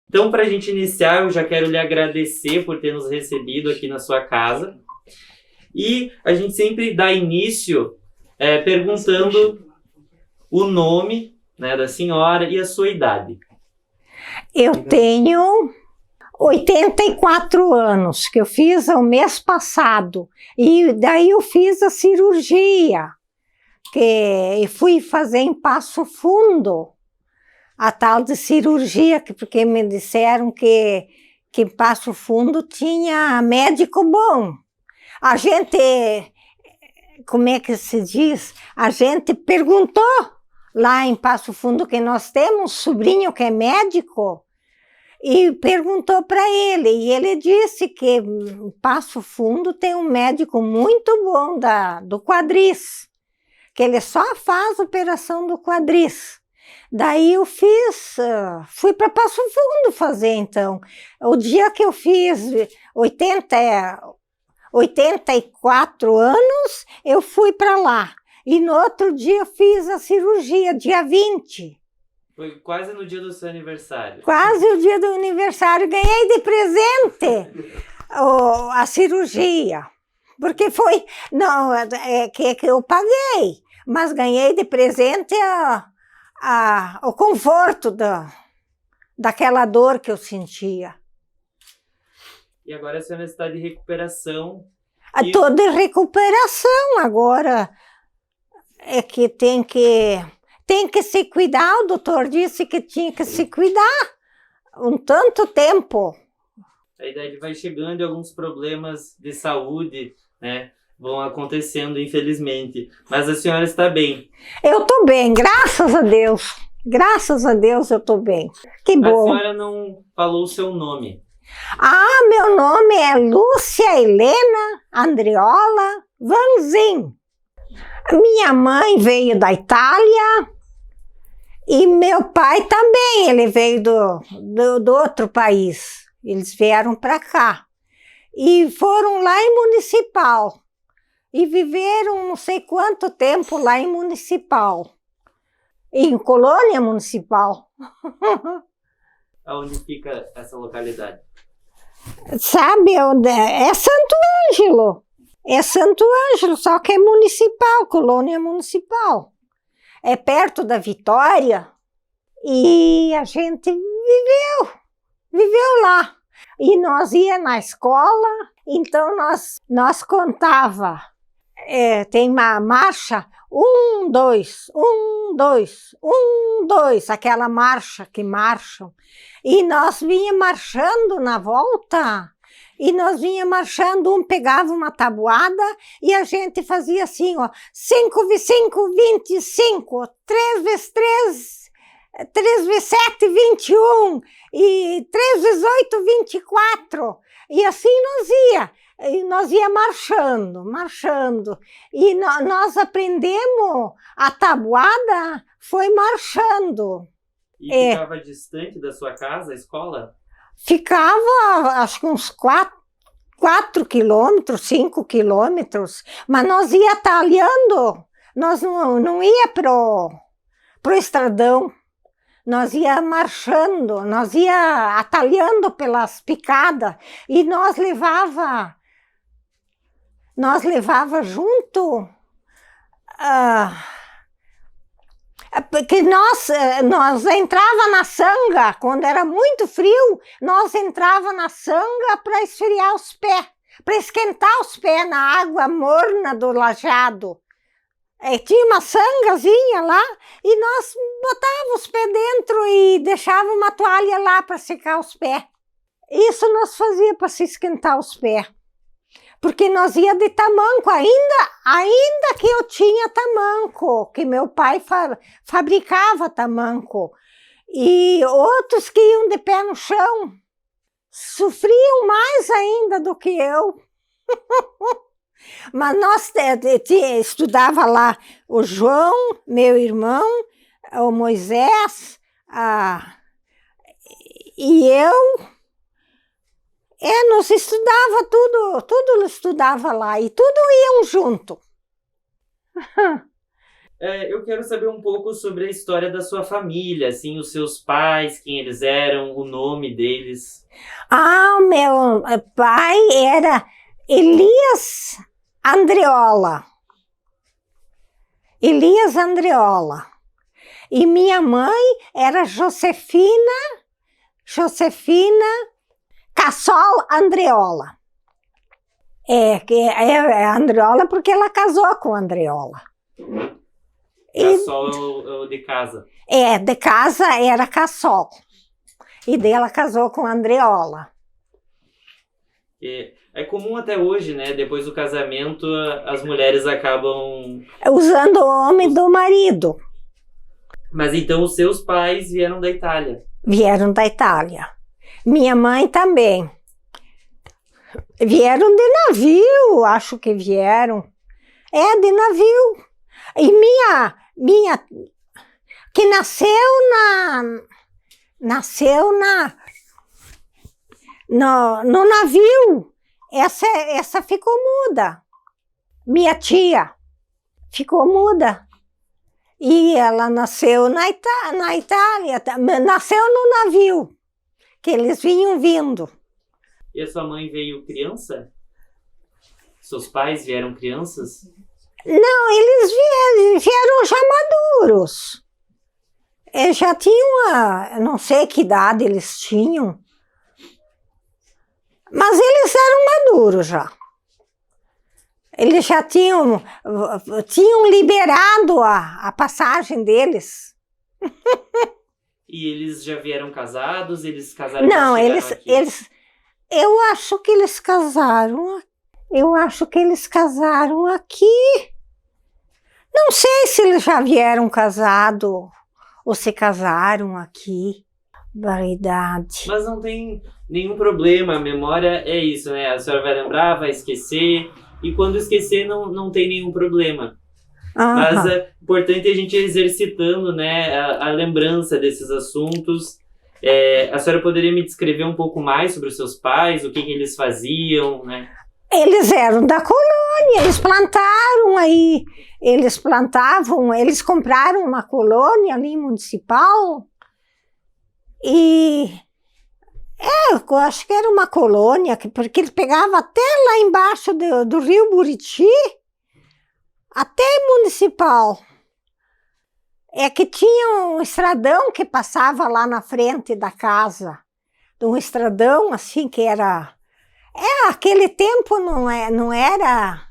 Então, para a gente iniciar, eu já quero lhe agradecer por ter nos recebido aqui na sua casa. E a gente sempre dá início perguntando o nome, né, da senhora e a sua idade. Eu tenho 84 anos, que eu fiz o mês passado. E daí eu fiz a cirurgia, que fui fazer em Passo Fundo. A tal de cirurgia, porque me disseram que em Passo Fundo tinha médico bom. A gente, como é que se diz? A gente perguntou lá em Passo Fundo, que nós temos um sobrinho que é médico, e perguntou para ele, e ele disse que em Passo Fundo tem um médico muito bom do quadris, que ele só faz operação do quadris. Daí eu fui para Passo Fundo fazer, então. O dia que eu fiz 84 anos, eu fui para lá. E no outro dia eu fiz a cirurgia, dia 20. Foi quase no dia do seu aniversário. Quase o dia do aniversário. Ganhei de presente a cirurgia. Porque foi... Não, que eu paguei. Mas ganhei de presente o conforto daquela dor que eu sentia. E agora a senhora está de recuperação. Estou de recuperação agora. É que tem que se cuidar. O doutor disse que tinha que se cuidar um tanto tempo. Aí daí vai chegando e alguns problemas de saúde, né, vão acontecendo, infelizmente. Mas a senhora está bem. Eu estou bem, graças a Deus. Graças a Deus eu estou bem. Que bom. A senhora não falou o seu nome. Meu nome é Lúcia Helena Andriola Vanzin. Minha mãe veio da Itália e meu pai também, ele veio do outro país. Eles vieram para cá e foram lá em Municipal. E viveram não sei quanto tempo lá em Municipal. Em Colônia Municipal. Aonde fica essa localidade? Sabe onde é? É Santo Ângelo. É Santo Ângelo, só que é municipal, Colônia Municipal. É perto da Vitória. E a gente viveu lá. E nós ia na escola, então nós contava. Tem uma marcha, 1, 2, 1, 2, 1, 2, aquela marcha que marcham. E nós vinha marchando na volta, e nós vinha marchando, um pegava uma tabuada, e a gente fazia assim, ó, 5 × 5, 25, 3 × 3, 3 × 7, 21, e 3 × 8, 24, e assim nós ia marchando, e nós aprendemos a tabuada, foi marchando. E ficava distante da sua casa, a escola? Ficava, acho que uns 4 quilômetros, 5 quilômetros, mas nós ia talhando, nós não ia pro estradão. Nós ia marchando, nós ia atalhando pelas picadas e nós levava junto, porque nós entrava na sanga, quando era muito frio, nós entrava na sanga para esfriar os pés, para esquentar os pés na água morna do lajado. Tinha uma sangazinha lá e nós botávamos os pés dentro e deixávamos uma toalha lá para secar os pés. Isso nós fazíamos para se esquentar os pés. Porque nós ia de tamanco, ainda que eu tinha tamanco, que meu pai fabricava tamanco. E outros que iam de pé no chão sofriam mais ainda do que eu. Mas nós estudava lá o João, meu irmão, o Moisés, e eu. Nós estudava tudo estudava lá, e tudo iam junto. Eu quero saber um pouco sobre a história da sua família, assim, os seus pais, quem eles eram, o nome deles. Meu pai era Elias Andreola. Elias Andreola. E minha mãe era Josefina Cassol Andreola. É Andreola porque ela casou com Andreola. Cassol é o de casa. De casa era Cassol. E daí ela casou com Andreola. É comum até hoje, né? Depois do casamento, as mulheres acabam... usando o nome do marido. Mas então os seus pais vieram da Itália? Vieram da Itália. Minha mãe também. Vieram de navio, acho que vieram. De navio. E minha que nasceu no navio. Essa ficou muda. Minha tia ficou muda. E ela nasceu na Itália, nasceu no navio, que eles vinham vindo. E a sua mãe veio criança? Seus pais vieram crianças? Não, eles vieram já maduros. Eles já tinham, não sei que idade eles tinham, mas eles eram maduros já. Eles já tinham liberado a passagem deles. E eles já vieram casados? Eles casaram? Não, eu acho que eles casaram. Eu acho que eles casaram aqui. Não sei se eles já vieram casados ou se casaram aqui. Verdade. Mas não tem nenhum problema. A memória é isso, né? A senhora vai lembrar, vai esquecer. E quando esquecer, não tem nenhum problema. Mas é importante a gente ir exercitando, né, a lembrança desses assuntos. A senhora poderia me descrever um pouco mais sobre os seus pais, o que eles faziam, né? Eles eram da colônia, eles plantaram aí, eles compraram uma colônia ali municipal e eu acho que era uma colônia, porque ele pegava até lá embaixo do rio Buriti, até municipal. Que tinha um estradão que passava lá na frente da casa, um estradão assim que era... aquele tempo não era,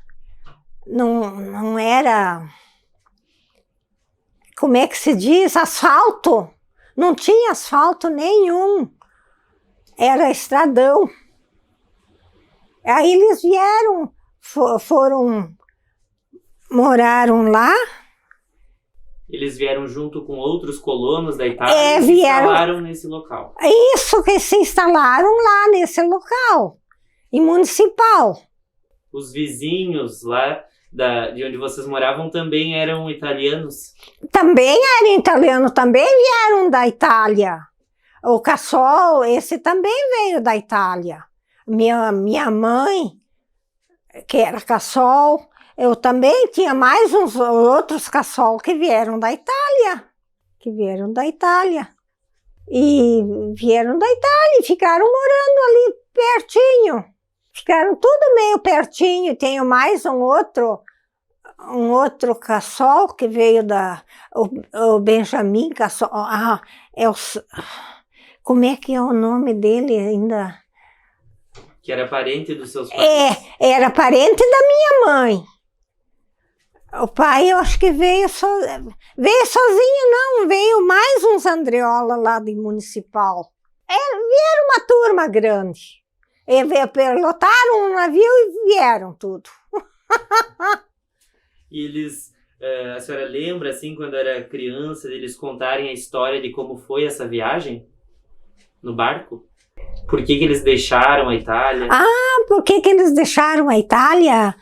como é que se diz, asfalto. Não tinha asfalto nenhum. Era estradão. Aí eles vieram, moraram lá. Eles vieram junto com outros colonos da Itália e se instalaram nesse local. Isso, que se instalaram lá nesse local, em municipal. Os vizinhos lá de onde vocês moravam também eram italianos? Também eram italianos, também vieram da Itália. O Cassol, esse também veio da Itália. Minha mãe, que era Cassol, eu também tinha mais uns outros Cassol que vieram da Itália. E vieram da Itália e ficaram morando ali pertinho. Ficaram tudo meio pertinho. Tenho mais um outro Cassol que veio o Benjamin Cassol. Como é que é o nome dele ainda? Que era parente dos seus pais? Era parente da minha mãe. O pai, eu acho que veio sozinho, não, veio mais uns Andreola lá do municipal. Vieram uma turma grande. Lotaram um navio e vieram tudo. E eles, a senhora lembra, assim, quando era criança, deles contarem a história de como foi essa viagem no barco? Por que eles deixaram a Itália? Por que eles deixaram a Itália?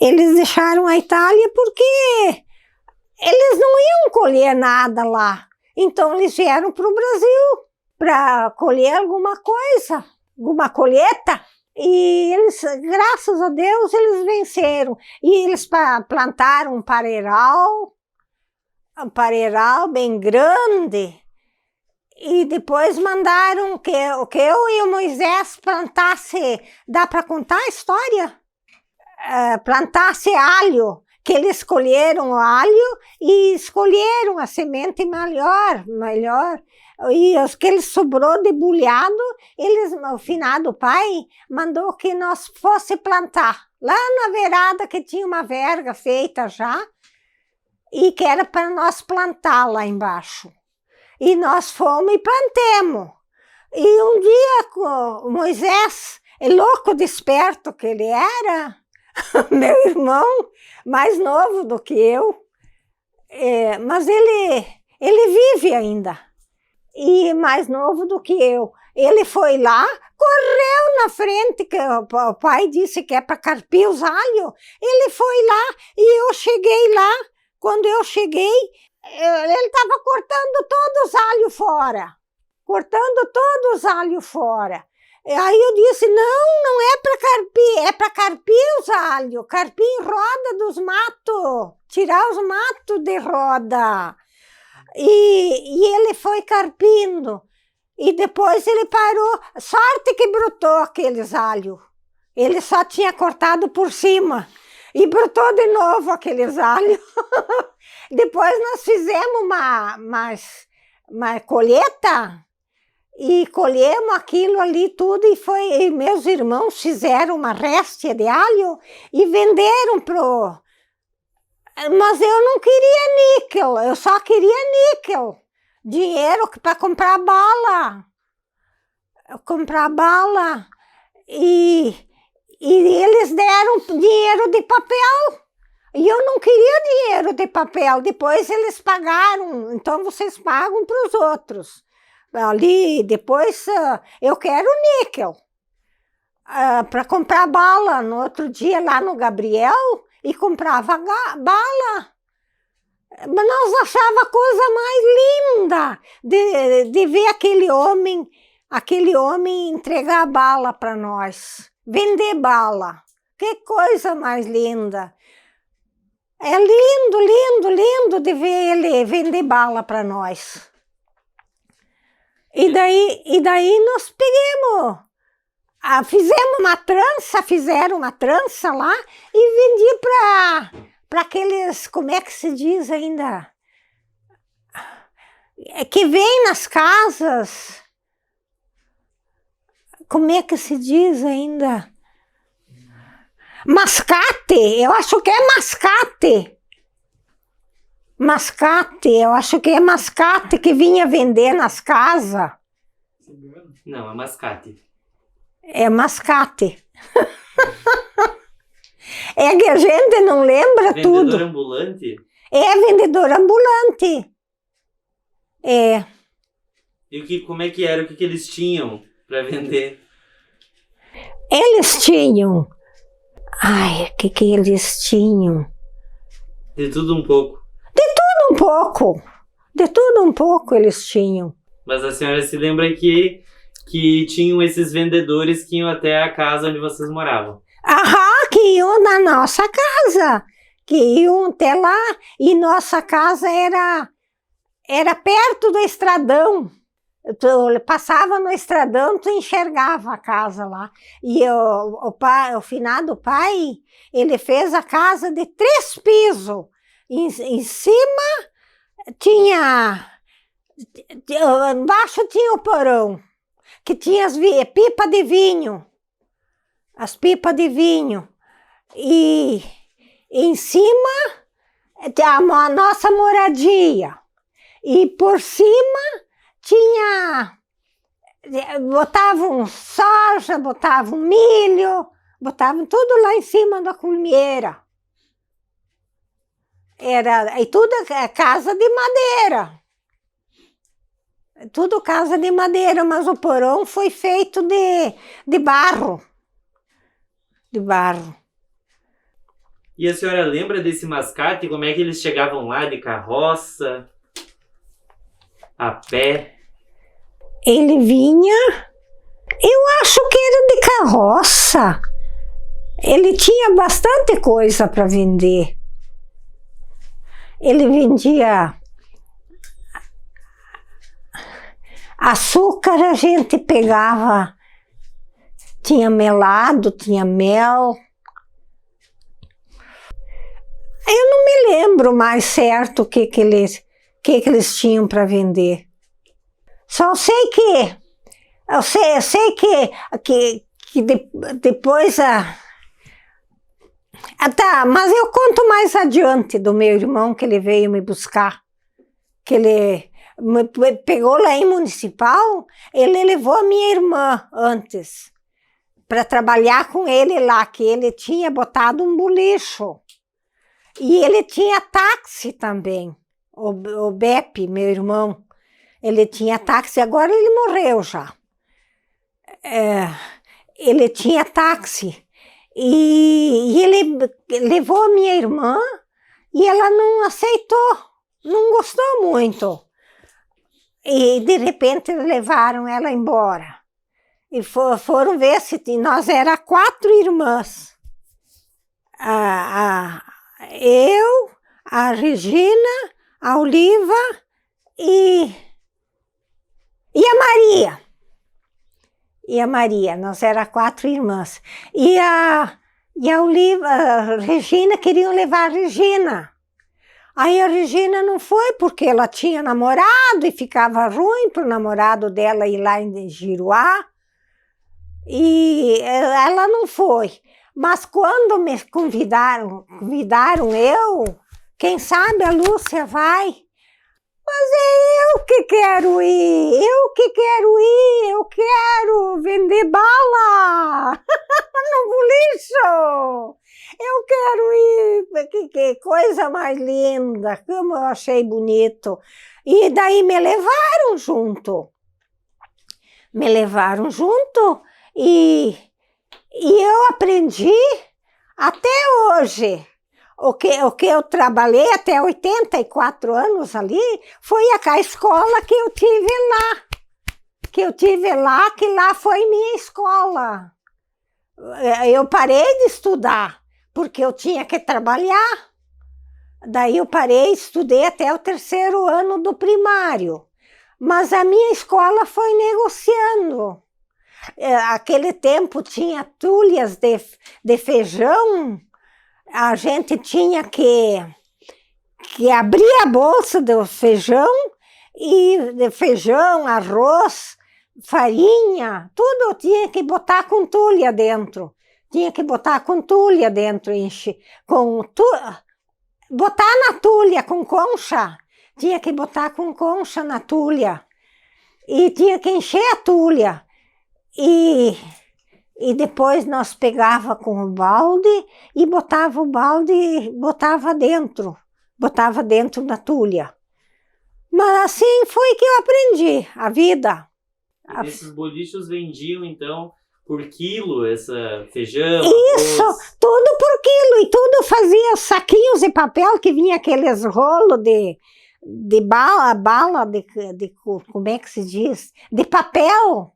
Eles deixaram a Itália porque eles não iam colher nada lá. Então eles vieram para o Brasil para colher alguma coisa, alguma colheita. E eles, graças a Deus, eles venceram. E eles plantaram um pareiral bem grande. E depois mandaram que eu e o Moisés plantasse, dá para contar a história? Plantasse alho, que eles escolheram o alho e escolheram a semente melhor. E os que eles sobrou debulhado, o finado pai mandou que nós fosse plantar. Lá na verada que tinha uma verga feita já, e que era para nós plantar lá embaixo. E nós fomos e plantemos. E um dia o Moisés, louco desperto que ele era, meu irmão, mais novo do que eu, mas ele vive ainda, e mais novo do que eu. Ele foi lá, correu na frente, que o pai disse que é para carpir os alhos. Ele foi lá e eu cheguei lá. Quando eu cheguei, ele estava cortando todos os alhos fora. Aí eu disse, não é para carpir, é para carpir os alhos, carpir em roda dos matos, tirar os matos de roda. E ele foi carpindo, e depois ele parou, sorte que brotou aqueles alhos. Ele só tinha cortado por cima, e brotou de novo aqueles alhos. Depois nós fizemos uma colheita, e colhemos aquilo ali tudo, e meus irmãos fizeram uma réstia de alho e venderam Mas eu não queria níquel, eu só queria níquel. Dinheiro para comprar bala. E eles deram dinheiro de papel. E eu não queria dinheiro de papel. Depois eles pagaram, então vocês pagam para os outros. Ali, depois, eu quero níquel para comprar bala. No outro dia, lá no Gabriel, e comprava bala. Mas nós achava a coisa mais linda de ver aquele homem entregar bala para nós, vender bala. Que coisa mais linda. É lindo de ver ele vender bala para nós. E daí nós fizeram uma trança lá e vendi para aqueles, como é que se diz ainda? Que vem nas casas. Como é que se diz ainda? Mascate, eu acho que é mascate. Eu acho que é mascate que vinha vender nas casas. Não, é mascate. É mascate. É que a gente não lembra tudo. Vendedor ambulante? É vendedor ambulante. É. E como é que era? O que eles tinham para vender? Eles tinham... Ai, o que eles tinham? De tudo um pouco. De tudo um pouco eles tinham. Mas a senhora se lembra que tinham esses vendedores que iam até a casa onde vocês moravam? Que iam na nossa casa, que iam até lá, e nossa casa era perto do estradão. Tu passava no estradão, tu enxergava a casa lá. E o finado pai, ele fez a casa de 3 pisos. Em cima embaixo tinha o porão, que tinha as pipas de vinho. As pipas de vinho. E em cima a nossa moradia. E por cima botavam soja, botavam milho, botavam tudo lá em cima da colmeira. E tudo casa de madeira. Tudo casa de madeira, mas o porão foi feito de barro. E a senhora lembra desse mascate? Como é que eles chegavam lá, de carroça, a pé? Ele vinha, eu acho que era de carroça. Ele tinha bastante coisa para vender. Ele vendia açúcar, a gente pegava, tinha melado, tinha mel. Eu não me lembro mais certo o que eles tinham para vender. Só sei que eu sei que depois tá, mas eu conto mais adiante do meu irmão, que ele veio me buscar, que ele me pegou lá em Municipal. Ele levou a minha irmã antes para trabalhar com ele lá, que ele tinha botado um bolicho. E ele tinha táxi também, o Beppe, meu irmão. Ele tinha táxi, agora ele morreu já. Ele tinha táxi. E ele levou a minha irmã e ela não aceitou, não gostou muito. E de repente levaram ela embora. E foram ver se nós era 4 irmãs. Eu, a Regina, a Oliva e a Maria. E a Maria, nós era 4 irmãs. E a Oliva, a Regina, queriam levar a Regina. Aí a Regina não foi, porque ela tinha namorado e ficava ruim para o namorado dela ir lá em Giruá. E ela não foi. Mas quando me convidaram eu, quem sabe a Lúcia vai. Mas é eu que quero ir, eu quero vender bala no bulicho. Eu quero ir, que coisa mais linda, como eu achei bonito. E daí me levaram junto. E eu aprendi até hoje. O que eu trabalhei até 84 anos ali foi a escola que eu tive lá. Que lá foi minha escola. Eu parei de estudar, porque eu tinha que trabalhar. Daí eu parei, estudei até o 3º ano do primário. Mas a minha escola foi negociando. Aquele tempo tinha tulhas de feijão. A gente tinha que abrir a bolsa do feijão, e de feijão, arroz, farinha, tudo tinha que botar com tulha dentro. Botar na tulha com concha. Tinha que botar com concha na tulha. E tinha que encher a tulha. E depois nós pegava com o balde e botava o balde, botava dentro da tulha. Mas assim foi que eu aprendi a vida. E esses bolichos vendiam, então, por quilo, essa feijão, isso, arroz. tudo por quilo, e tudo fazia saquinhos de papel, que vinha aqueles rolos de bala, como é que se diz? De papel.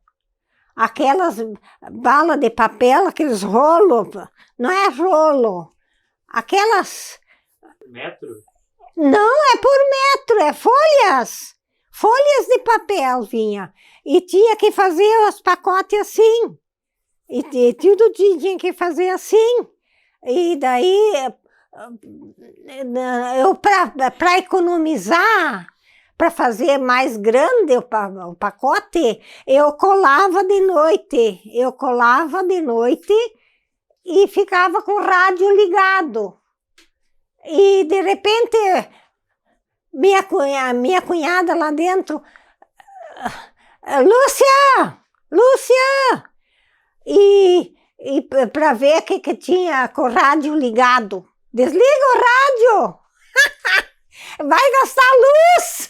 Aquelas balas de papel, aqueles rolos, não é rolo, aquelas... Metro? Não, é por metro, é folhas de papel vinha, e tinha que fazer os pacotes assim, e tudo tinha que fazer assim, e daí, eu para economizar, para fazer mais grande o pacote, eu colava de noite e ficava com o rádio ligado. E de repente, minha cunhada lá dentro, Lúcia! E para ver que tinha com o rádio ligado. Desliga o rádio! Vai gastar luz!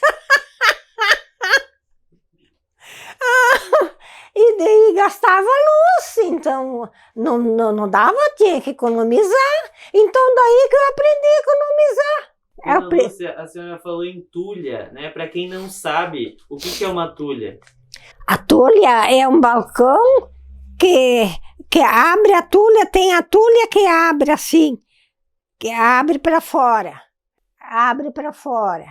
e gastava luz, então não dava, tinha que economizar. Então daí que eu aprendi a economizar. Dona Lúcia, a senhora falou em tulha, né? Para quem não sabe, o que é uma tulha? A tulha é um balcão que abre a tulha, tem a tulha que abre assim, que abre para fora. Abre para fora.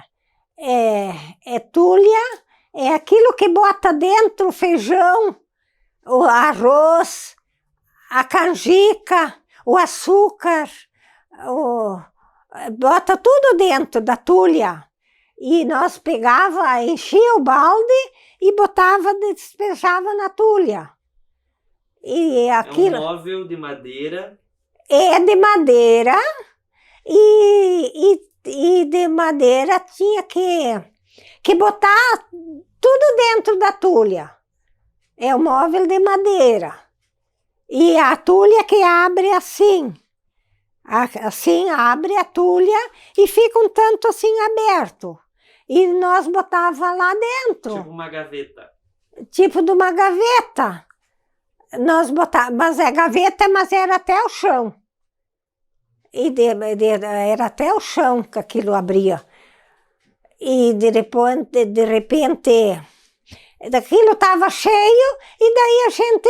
É tulha, é aquilo que bota dentro o feijão, o arroz, a canjica, o açúcar, bota tudo dentro da tulha. E nós pegava, enchia o balde e botava, despejava na tulha. E aquilo é um móvel de madeira. É de madeira e de madeira tinha que botar tudo dentro da tulha. É um móvel de madeira. E a tulha que abre assim. Assim abre a tulha e fica um tanto assim aberto. E nós botava lá dentro. Tipo uma gaveta. Tipo de uma gaveta. Nós botava, mas é gaveta, mas era até o chão. E era até o chão que aquilo abria. E de repente aquilo estava cheio e daí a gente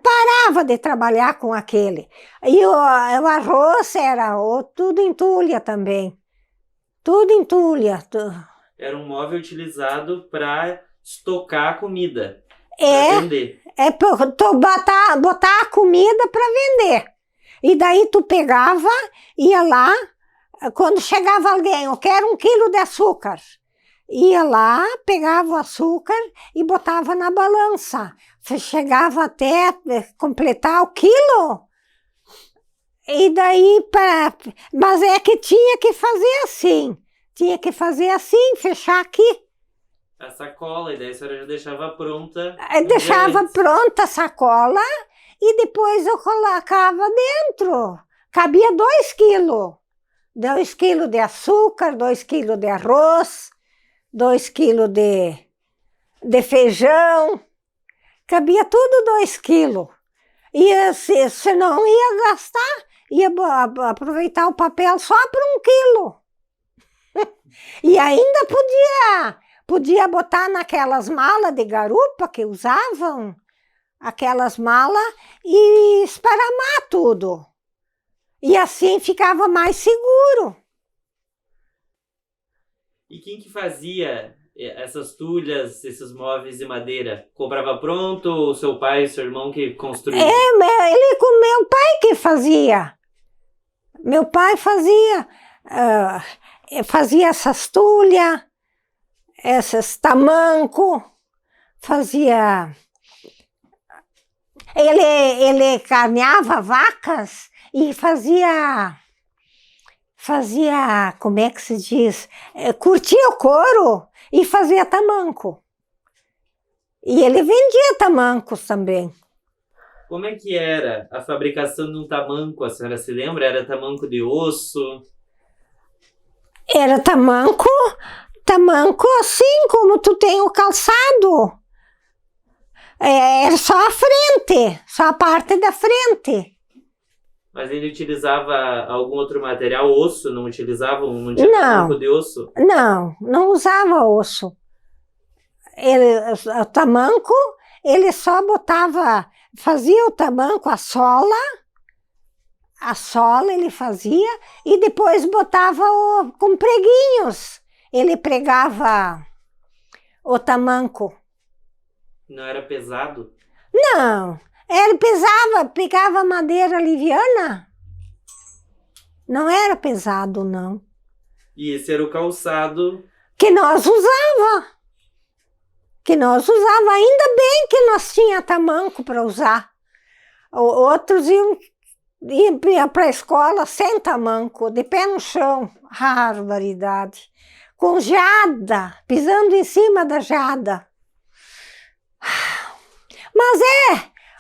parava de trabalhar com aquele. E o arroz era tudo em tulha também. Tudo em tulha. Era um móvel utilizado para estocar a comida. Para vender. Botar a comida para vender. E daí tu pegava, ia lá, quando chegava alguém, eu quero 1 quilo de açúcar. Ia lá, pegava o açúcar e botava na balança. Chegava até completar o quilo. E daí, mas é que tinha que fazer assim. Tinha que fazer assim, fechar aqui. A sacola, e daí a senhora já deixava pronta. Deixava pronta a sacola e depois eu colocava dentro. Cabia 2 quilos. 2 quilos de açúcar, 2 quilos de arroz, 2 quilos de feijão. Cabia tudo 2 quilos. E se não ia gastar, ia aproveitar o papel só para 1 quilo. E ainda podia botar naquelas malas de garupa que usavam, aquelas malas, e esparramar tudo. E assim ficava mais seguro. E quem que fazia essas tulhas, esses móveis de madeira? Comprava pronto ou seu pai e seu irmão que construíam? Ele com meu pai que fazia. Meu pai fazia essas tulhas, esses tamancos, fazia... Ele carneava vacas e fazia, como é que se diz? Curtia o couro e fazia tamanco. E ele vendia tamancos também. Como é que era a fabricação de um tamanco? A senhora se lembra? Era tamanco de osso? Era tamanco assim como tu tem o calçado. Era só a frente, só a parte da frente. Mas ele utilizava algum outro material, osso? Não utilizava? Não tinha tamanco de osso? Não usava osso. O tamanco, ele só fazia o tamanco, a sola ele fazia e depois botava com preguinhos. Ele pregava o tamanco. Não era pesado? Não, ele pegava madeira liviana. Não era pesado, não. E esse era o calçado? Que nós usava. Ainda bem que nós tinha tamanco para usar. Outros iam para a escola sem tamanco, de pé no chão. Barbaridade. Com jada, pisando em cima da jada. Mas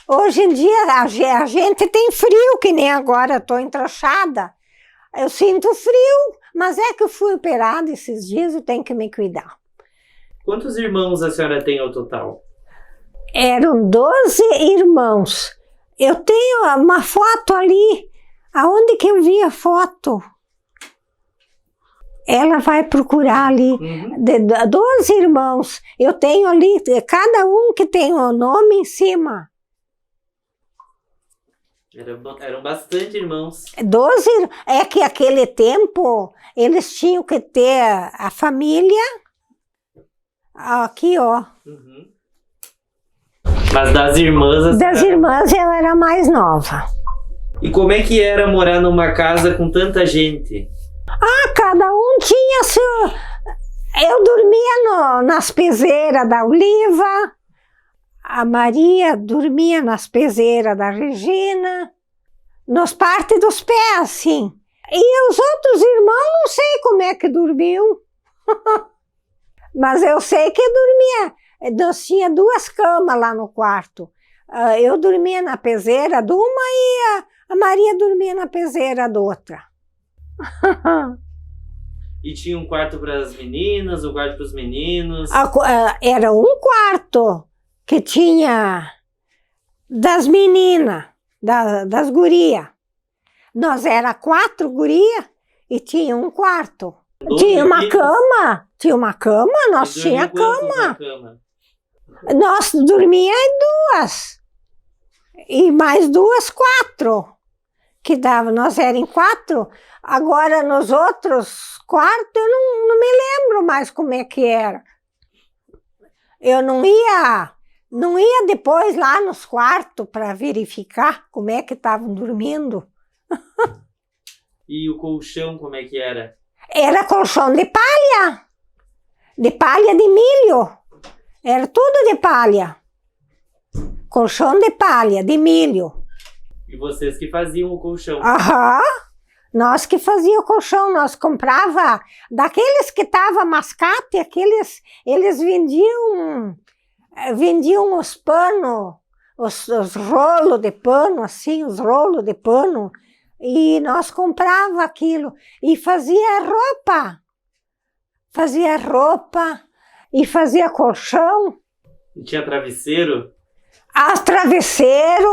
hoje em dia a gente tem frio, que nem agora estou entrochada. Eu sinto frio, mas é que eu fui operada esses dias, eu tenho que me cuidar. Quantos irmãos a senhora tem ao total? Eram 12 irmãos. Eu tenho uma foto ali. Aonde que eu vi a foto? Ela vai procurar ali. De 12 irmãos. Eu tenho ali, cada um que tem o nome em cima. Eram bastante irmãos. 12, é que aquele tempo eles tinham que ter a família. Aqui, ó. Mas das irmãs... Das irmãs eu era mais nova. E como é que era morar numa casa com tanta gente? Cada um tinha seu... Eu dormia nas peseiras da Oliva, a Maria dormia nas peseiras da Regina, nos partes dos pés, assim. E os outros irmãos, não sei como é que dormiam. Mas eu sei que dormia. Nós tinha 2 camas lá no quarto. Eu dormia na peseira de uma e a Maria dormia na peseira da outra. E tinha um quarto para as meninas, um quarto para os meninos? Era um quarto que tinha das meninas, das gurias. Nós era 4 gurias e tinha um quarto. Tinha uma cama, nós tinha cama. Nós dormia em 2. E mais 2, 4. Que dava, nós era em 4. Agora nos outros quartos eu não me lembro mais como é que era. Eu não ia depois lá nos quartos para verificar como é que estavam dormindo. E o colchão, como é que era? Era colchão de palha de milho. Era tudo de palha. Colchão de palha, de milho. E vocês que faziam o colchão? Nós que fazíamos o colchão, nós comprava daqueles que estavam mascate, eles vendiam os panos, os rolos de pano, assim, os rolos de pano, e nós comprava aquilo e fazia roupa e fazia colchão. E tinha travesseiro? Travesseiro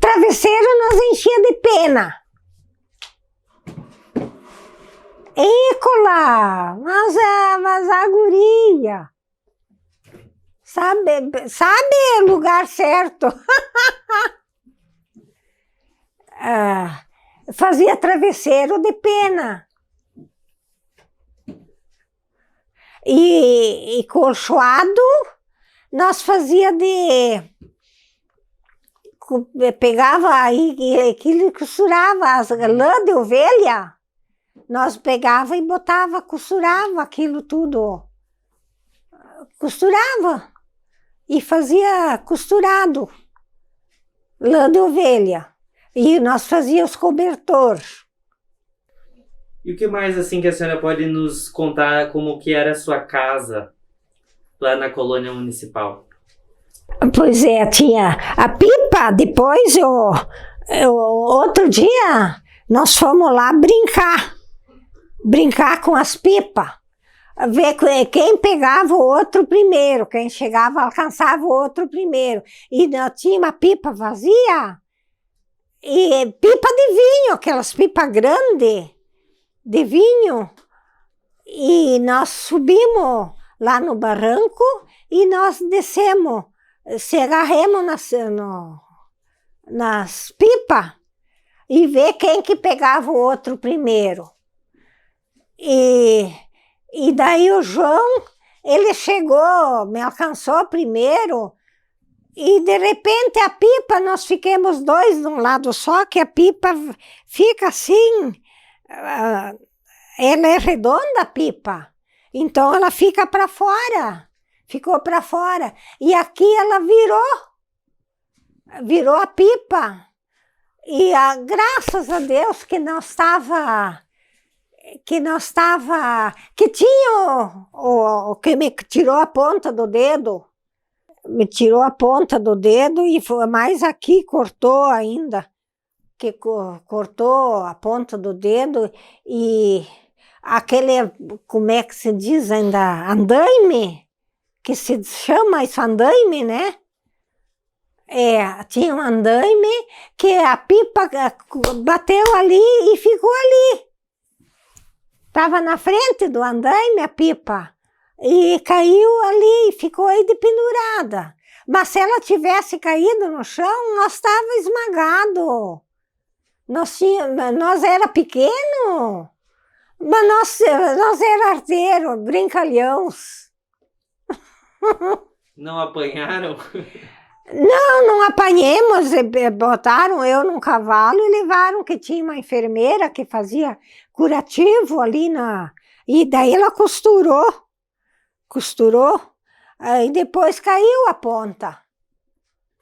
nós enchia de pena. Ícola, mas a guria, sabe o lugar certo. Fazia travesseiro de pena. E colchoado, nós fazia pegava aquilo, costurava as lã de ovelha. Nós pegava e botava, costurava aquilo tudo. Costurava e fazia costurado. Lã de ovelha. E nós fazíamos cobertores. E o que mais assim que a senhora pode nos contar como que era a sua casa lá na colônia municipal? Pois é, tinha a pipa. Depois, outro dia, nós fomos lá brincar com as pipas, ver quem pegava o outro primeiro, quem chegava alcançava o outro primeiro. E nós tinha uma pipa vazia, e pipa de vinho, aquelas pipas grandes de vinho, e nós subimos lá no barranco e nós descemos, se agarremos nas pipas e ver quem que pegava o outro primeiro. E daí o João, ele chegou, me alcançou primeiro, e de repente a pipa, nós ficamos 2 de um lado só, que a pipa fica assim, ela é redonda a pipa, então ela fica para fora, ficou para fora, e aqui ela virou a pipa, e graças a Deus que tinha o que me tirou a ponta do dedo, e foi mais aqui, cortou ainda, que cortou a ponta do dedo, e aquele, como é que se diz ainda, andaime, que se chama isso andaime, né? Tinha um andaime que a pipa bateu ali e ficou ali. Estava na frente do andaime a pipa e caiu ali, ficou aí de pendurada. Mas se ela tivesse caído no chão, nós estava esmagado. Nós era pequeno, mas nós era arteiro, brincalhões. Não apanharam? Não apanhemos, botaram eu num cavalo e levaram, que tinha uma enfermeira que fazia curativo ali e daí ela costurou, aí depois caiu a ponta.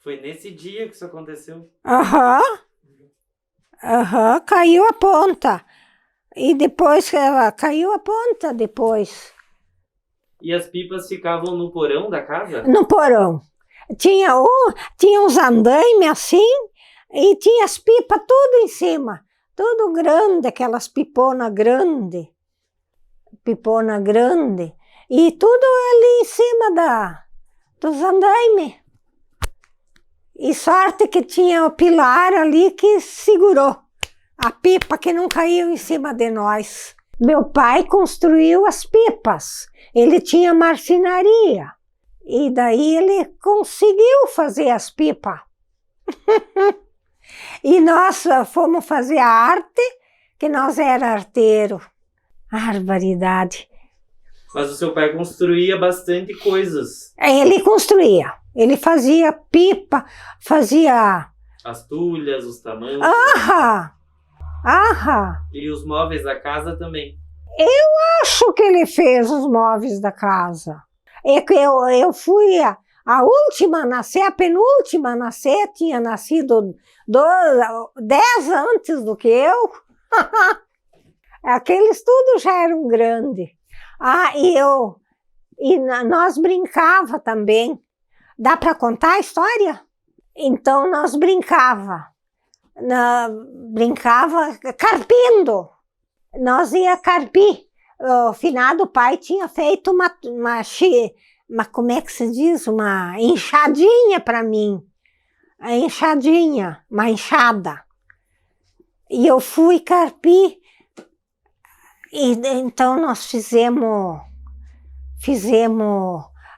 Foi nesse dia que isso aconteceu? Caiu a ponta. E depois caiu a ponta depois. E as pipas ficavam no porão da casa? No porão. Tinha uns andaimes assim, e tinha as pipas tudo em cima. Tudo grande, aquelas piponas grandes. E tudo ali em cima dos andaimes. E sorte que tinha o pilar ali que segurou a pipa, que não caiu em cima de nós. Meu pai construiu as pipas. Ele tinha marcenaria. E daí ele conseguiu fazer as pipas. E nós fomos fazer a arte, que nós era arteiro. Barbaridade. Mas o seu pai construía bastante coisas. Ele construía. Ele fazia pipa, fazia... As tulhas, os tamanhos. E os móveis da casa também. Eu acho que ele fez os móveis da casa. É que eu fui a última a nascer, a penúltima a nascer, tinha nascido 10 antes do que eu. Aqueles tudo já eram grandes. Nós brincava também. Dá para contar a história? Então nós brincava carpindo. Nós ia carpir. O finado pai tinha feito uma como é que se diz? Uma enxadinha para mim. Uma enxada. E eu fui carpir. E então nós fizemos.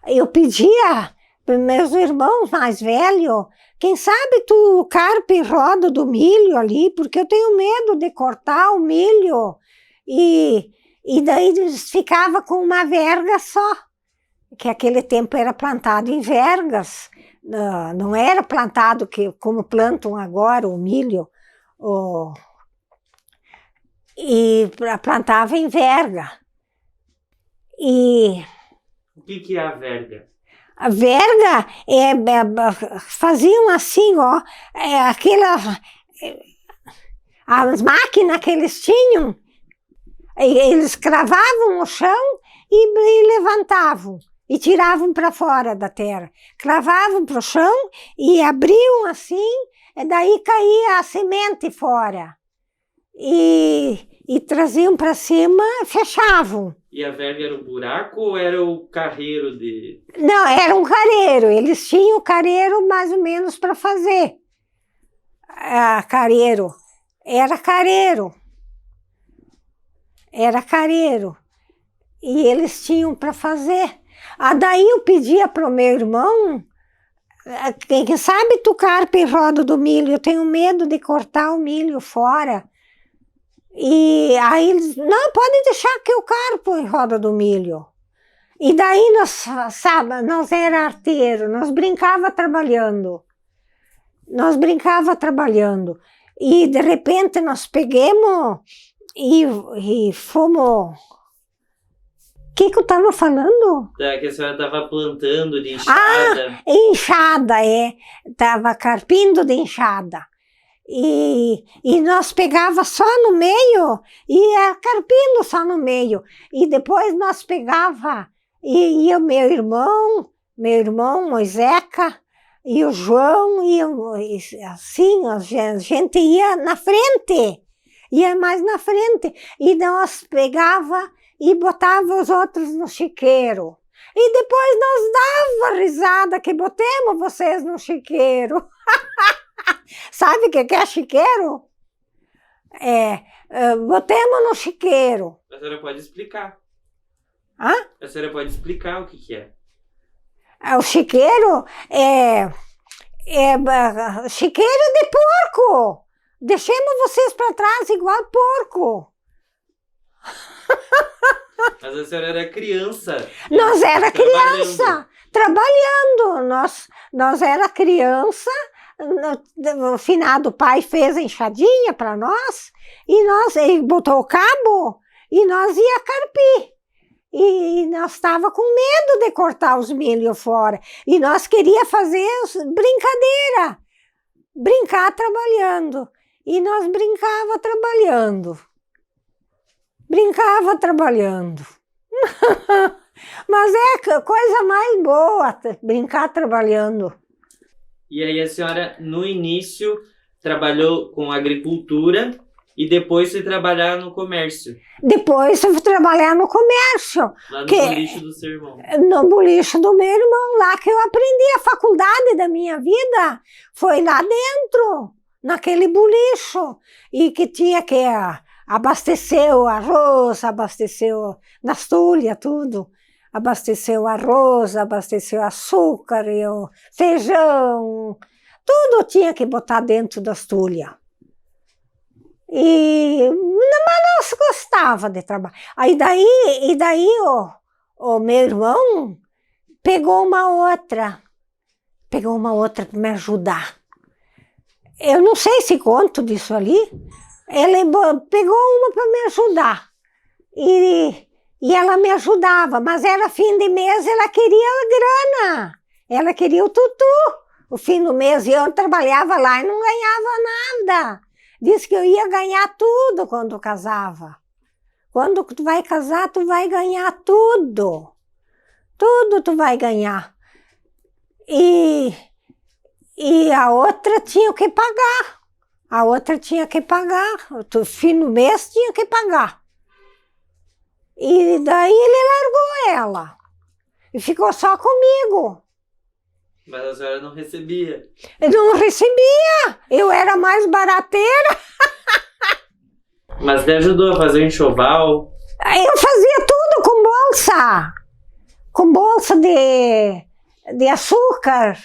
Eu pedia para meus irmãos mais velhos, quem sabe tu carpe e roda do milho ali, porque eu tenho medo de cortar o milho. E daí eles ficavam com uma verga só, que aquele tempo era plantado em vergas, não era plantado como plantam agora o milho, e plantava em verga. E o que é a verga? A verga faziam assim, ó, as máquinas que eles tinham, eles cravavam o chão e levantavam e tiravam para fora da terra. Cravavam para o chão e abriam assim, e daí caía a semente fora. E traziam para cima, fechavam. E a verga era um buraco ou era o carreiro de... Não, era um careiro. Eles tinham o careiro mais ou menos para fazer. Careiro. Era careiro. E eles tinham para fazer. Daí eu pedia para o meu irmão, quem sabe tu carpe e roda do milho, eu tenho medo de cortar o milho fora. E aí eles, não, pode deixar que eu carpo em roda do milho. E daí nós era arteiro, nós brincava trabalhando. E de repente nós pegamos e fomos... O que eu estava falando? Que a senhora estava plantando de enxada. Enxada, estava carpindo de enxada. E nós pegava só no meio, ia carpindo só no meio. E depois nós pegava, e o meu irmão, Moiseca, e o João, e assim, a gente ia na frente, ia mais na frente. E nós pegava e botava os outros no chiqueiro. E depois nós dava risada que botemos vocês no chiqueiro. Sabe o que é chiqueiro? Botemos no chiqueiro. A senhora pode explicar. Hã? A senhora pode explicar o que é. O chiqueiro chiqueiro de porco. Deixemos vocês para trás igual porco. Mas a senhora era criança. Nós era criança, trabalhando. Nós era criança. O finado pai fez a enxadinha para nós e ele botou o cabo e nós ia carpir. E nós estava com medo de cortar os milho fora. E nós queria fazer brincadeira, brincar trabalhando. E nós brincava trabalhando. Brincava trabalhando. Mas é a coisa mais boa, brincar trabalhando. E aí a senhora, no início, trabalhou com agricultura e depois foi trabalhar no comércio. Depois eu fui trabalhar no comércio. Lá no boliche do seu irmão. No boliche do meu irmão, lá que eu aprendi. A faculdade da minha vida foi lá dentro, naquele bolicho. E que tinha que abastecer o arroz, abasteceu nas tulhas, tudo. Abasteceu o arroz, abasteceu o açúcar, e o feijão. Tudo tinha que botar dentro das tulhas. Mas nós gostava de trabalhar. E daí o meu irmão pegou uma outra para me ajudar. Eu não sei se conto disso ali. Ele pegou uma para me ajudar. E ela me ajudava, mas era fim de mês, ela queria a grana. Ela queria o tutu. O fim do mês eu trabalhava lá e não ganhava nada. Disse que eu ia ganhar tudo quando casava. Quando tu vai casar, tu vai ganhar tudo. Tudo tu vai ganhar. E a outra tinha que pagar. A outra tinha que pagar. O fim do mês tinha que pagar. E daí ele largou ela. E ficou só comigo. Mas a senhora não recebia. Eu não recebia. Eu era mais barateira. Mas lhe ajudou a fazer o enxoval? Eu fazia tudo com bolsa. Com bolsa de açúcar,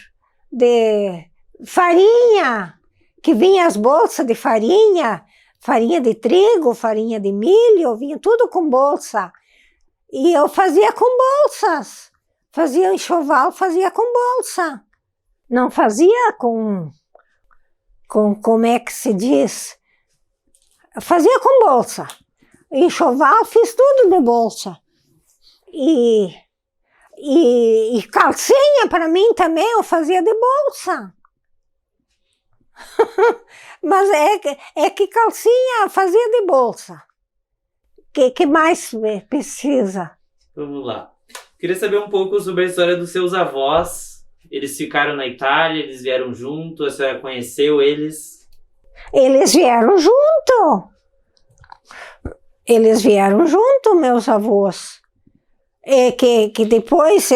de farinha. Que vinha as bolsas de farinha. Farinha de trigo, farinha de milho. Vinha tudo com bolsa. E eu fazia com bolsas. Fazia enxoval, fazia com bolsa. Não fazia com como é que se diz? Fazia com bolsa. Enxoval, fiz tudo de bolsa. E calcinha para mim também eu fazia de bolsa. Mas é que calcinha fazia de bolsa. Que mais precisa? Vamos lá. Queria saber um pouco sobre a história dos seus avós. Eles ficaram na Itália, eles vieram junto, a senhora conheceu eles? Eles vieram junto. Eles vieram junto, meus avós. Que depois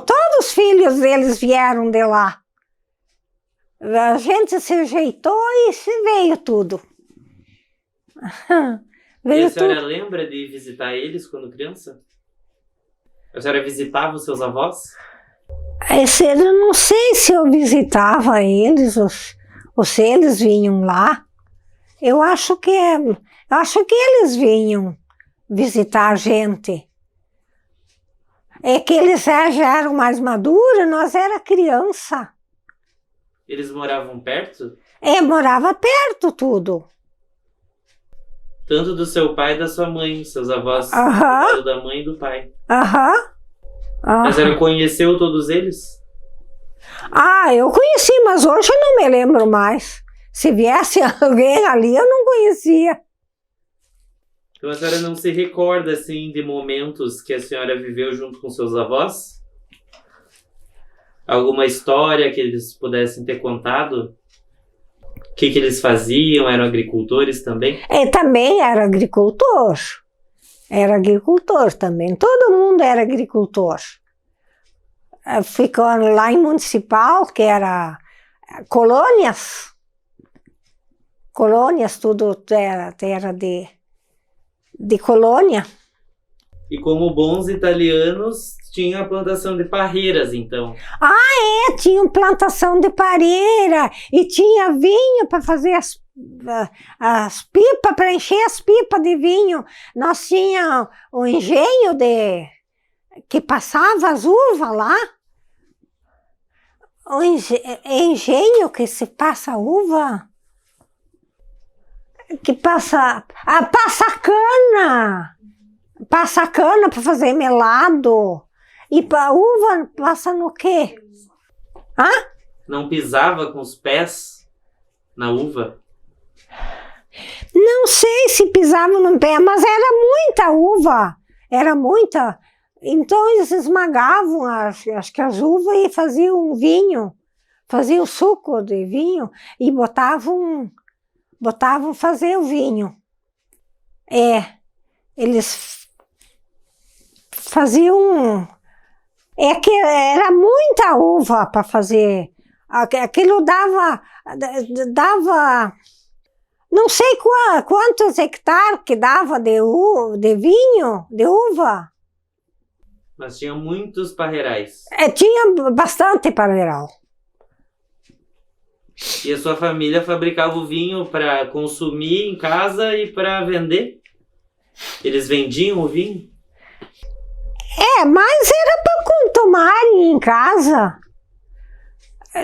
todos os filhos deles vieram de lá. A gente se ajeitou e se veio tudo. E a senhora lembra de visitar eles quando criança? A senhora visitava os seus avós? Eu não sei se eu visitava eles ou se eles vinham lá. Eu acho que eles vinham visitar a gente. É que eles já eram mais maduros, nós era criança. Eles moravam perto? Morava perto tudo. Tanto do seu pai e da sua mãe, seus avós, da mãe e do pai. A senhora conheceu todos eles? Eu conheci, mas hoje eu não me lembro mais. Se viesse alguém ali, eu não conhecia. Então a senhora não se recorda, assim, de momentos que a senhora viveu junto com seus avós? Alguma história que eles pudessem ter contado? O que eles faziam? Eram agricultores também? Também era agricultor. Era agricultor também, todo mundo era agricultor. Ficou lá em Municipal, que era colônias, tudo era terra de colônia. E como bons italianos, tinha a plantação de parreiras, então. Tinha plantação de pareira e tinha vinho para fazer as pipas, para encher as pipas de vinho. Nós tínhamos o engenho que passava as uvas lá. O engenho que se passa uva, que passa cana. Passa cana para fazer melado. E para uva passa no quê? Não pisava com os pés na uva? Não sei se pisava no pé, mas era muita uva. Era muita. Então eles esmagavam acho que as uvas e faziam vinho. Faziam suco de vinho e botavam fazer o vinho. Eles faziam. Que era muita uva para fazer. Aquilo dava não sei quantos hectares que dava de vinho, de uva. Mas tinha muitos parreirais. Tinha bastante parreiral. E a sua família fabricava o vinho para consumir em casa e para vender? Eles vendiam o vinho? Mas era para tomar em casa.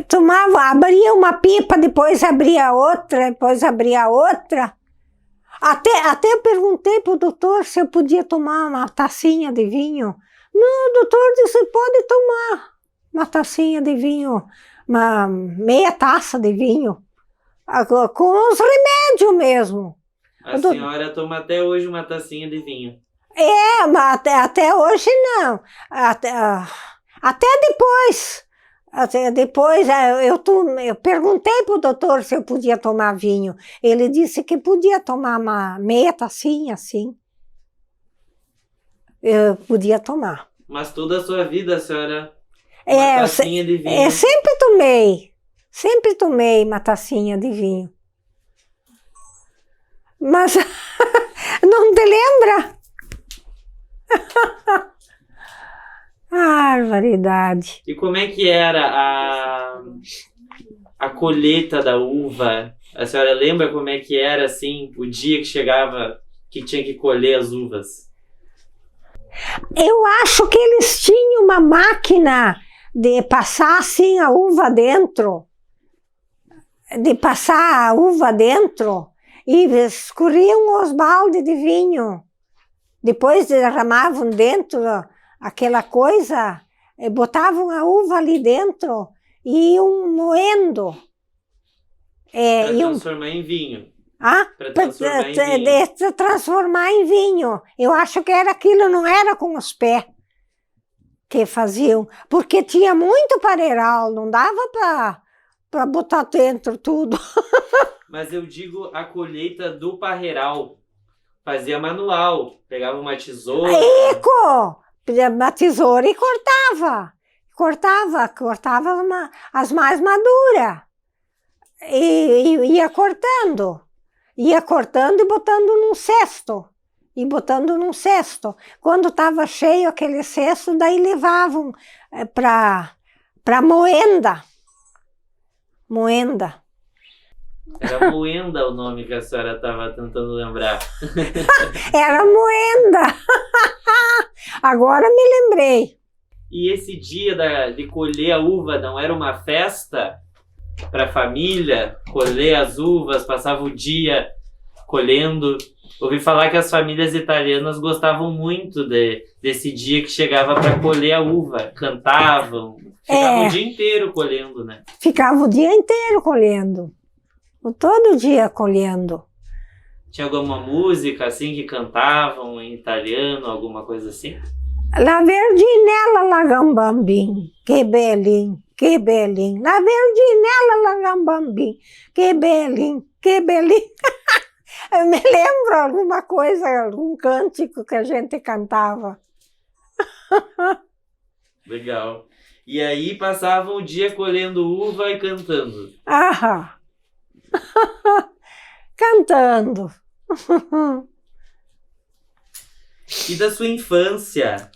Tomava, abria uma pipa, depois abria outra, Até eu perguntei para o doutor se eu podia tomar uma tacinha de vinho. Não, o doutor disse, pode tomar uma tacinha de vinho, uma meia taça de vinho, com os remédios mesmo. A senhora toma até hoje uma tacinha de vinho? Mas até hoje não. Até depois. Eu perguntei para o doutor se eu podia tomar vinho. Ele disse que podia tomar uma meia tacinha, assim. Eu podia tomar. Mas toda a sua vida, a senhora, uma tacinha de vinho? Eu sempre tomei uma tacinha de vinho. Mas não te lembra? Barbaridade. E como é que era a colheita da uva? A senhora lembra como é que era, assim, o dia que chegava, que tinha que colher as uvas? Eu acho que eles tinham uma máquina de passar assim a uva dentro. E escorriam os baldes de vinho. Depois derramavam dentro aquela coisa, botavam a uva ali dentro e iam moendo. Para transformar em vinho. Para transformar em vinho. Eu acho que era aquilo, não era com os pés que faziam, porque tinha muito parreiral, não dava para botar dentro tudo. Mas eu digo a colheita do parreiral. Fazia manual, pegava uma tesoura. Uma tesoura e cortava. Cortava as mais maduras. E ia cortando e botando num cesto. Quando estava cheio aquele cesto, daí levavam para moenda. Era moenda o nome que a senhora estava tentando lembrar. Era moenda. Agora me lembrei. E esse dia de colher a uva não era uma festa para a família? Colher as uvas, passava o dia colhendo. Ouvi falar que as famílias italianas gostavam muito desse dia que chegava para colher a uva. Cantavam, ficavam o dia inteiro colhendo, né? Ficava o dia inteiro colhendo. Todo dia colhendo. Tinha alguma música assim que cantavam em italiano, alguma coisa assim? La verdinella la gambambin, que belin, que belin. La verdinella la gambambin, que belin, que belin. Eu me lembro alguma coisa, algum cântico que a gente cantava. Legal. E aí passavam o dia colhendo uva e cantando. Ah, cantando. E da sua infância?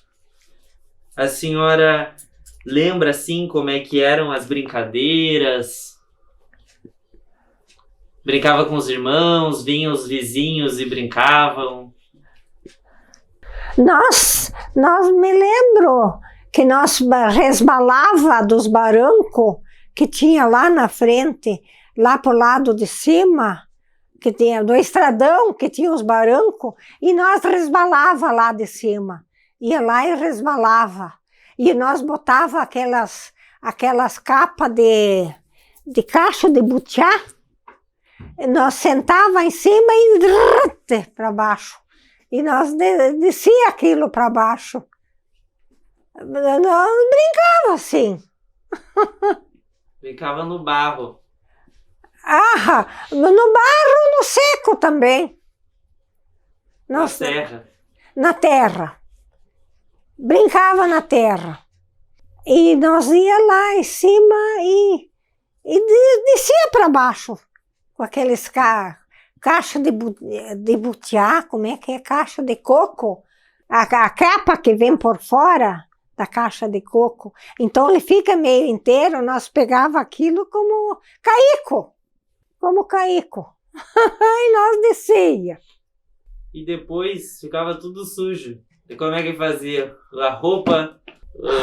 A senhora lembra, assim, como é que eram as brincadeiras? Brincava com os irmãos, vinham os vizinhos e brincavam? Nós me lembro que nós resbalava dos barrancos que tinha lá na frente, lá pro lado de cima, que tinha do estradão, que tinha os barrancos, e nós resbalava lá de cima. Ia lá e resbalava. E nós botava aquelas capas de cacho de butiá. Nós sentava em cima e para baixo. E nós descia aquilo para baixo. Nós brincava assim. Brincava no barro. No barro, no seco também. Na terra. Na terra. Brincava na terra. E nós ia lá em cima e descia para baixo. Com aqueles caixa de butiá, como é que é? Caixa de coco. A capa que vem por fora da caixa de coco. Então ele fica meio inteiro, nós pegava aquilo como caico. E nós descia. E depois ficava tudo sujo. E como é que fazia? A roupa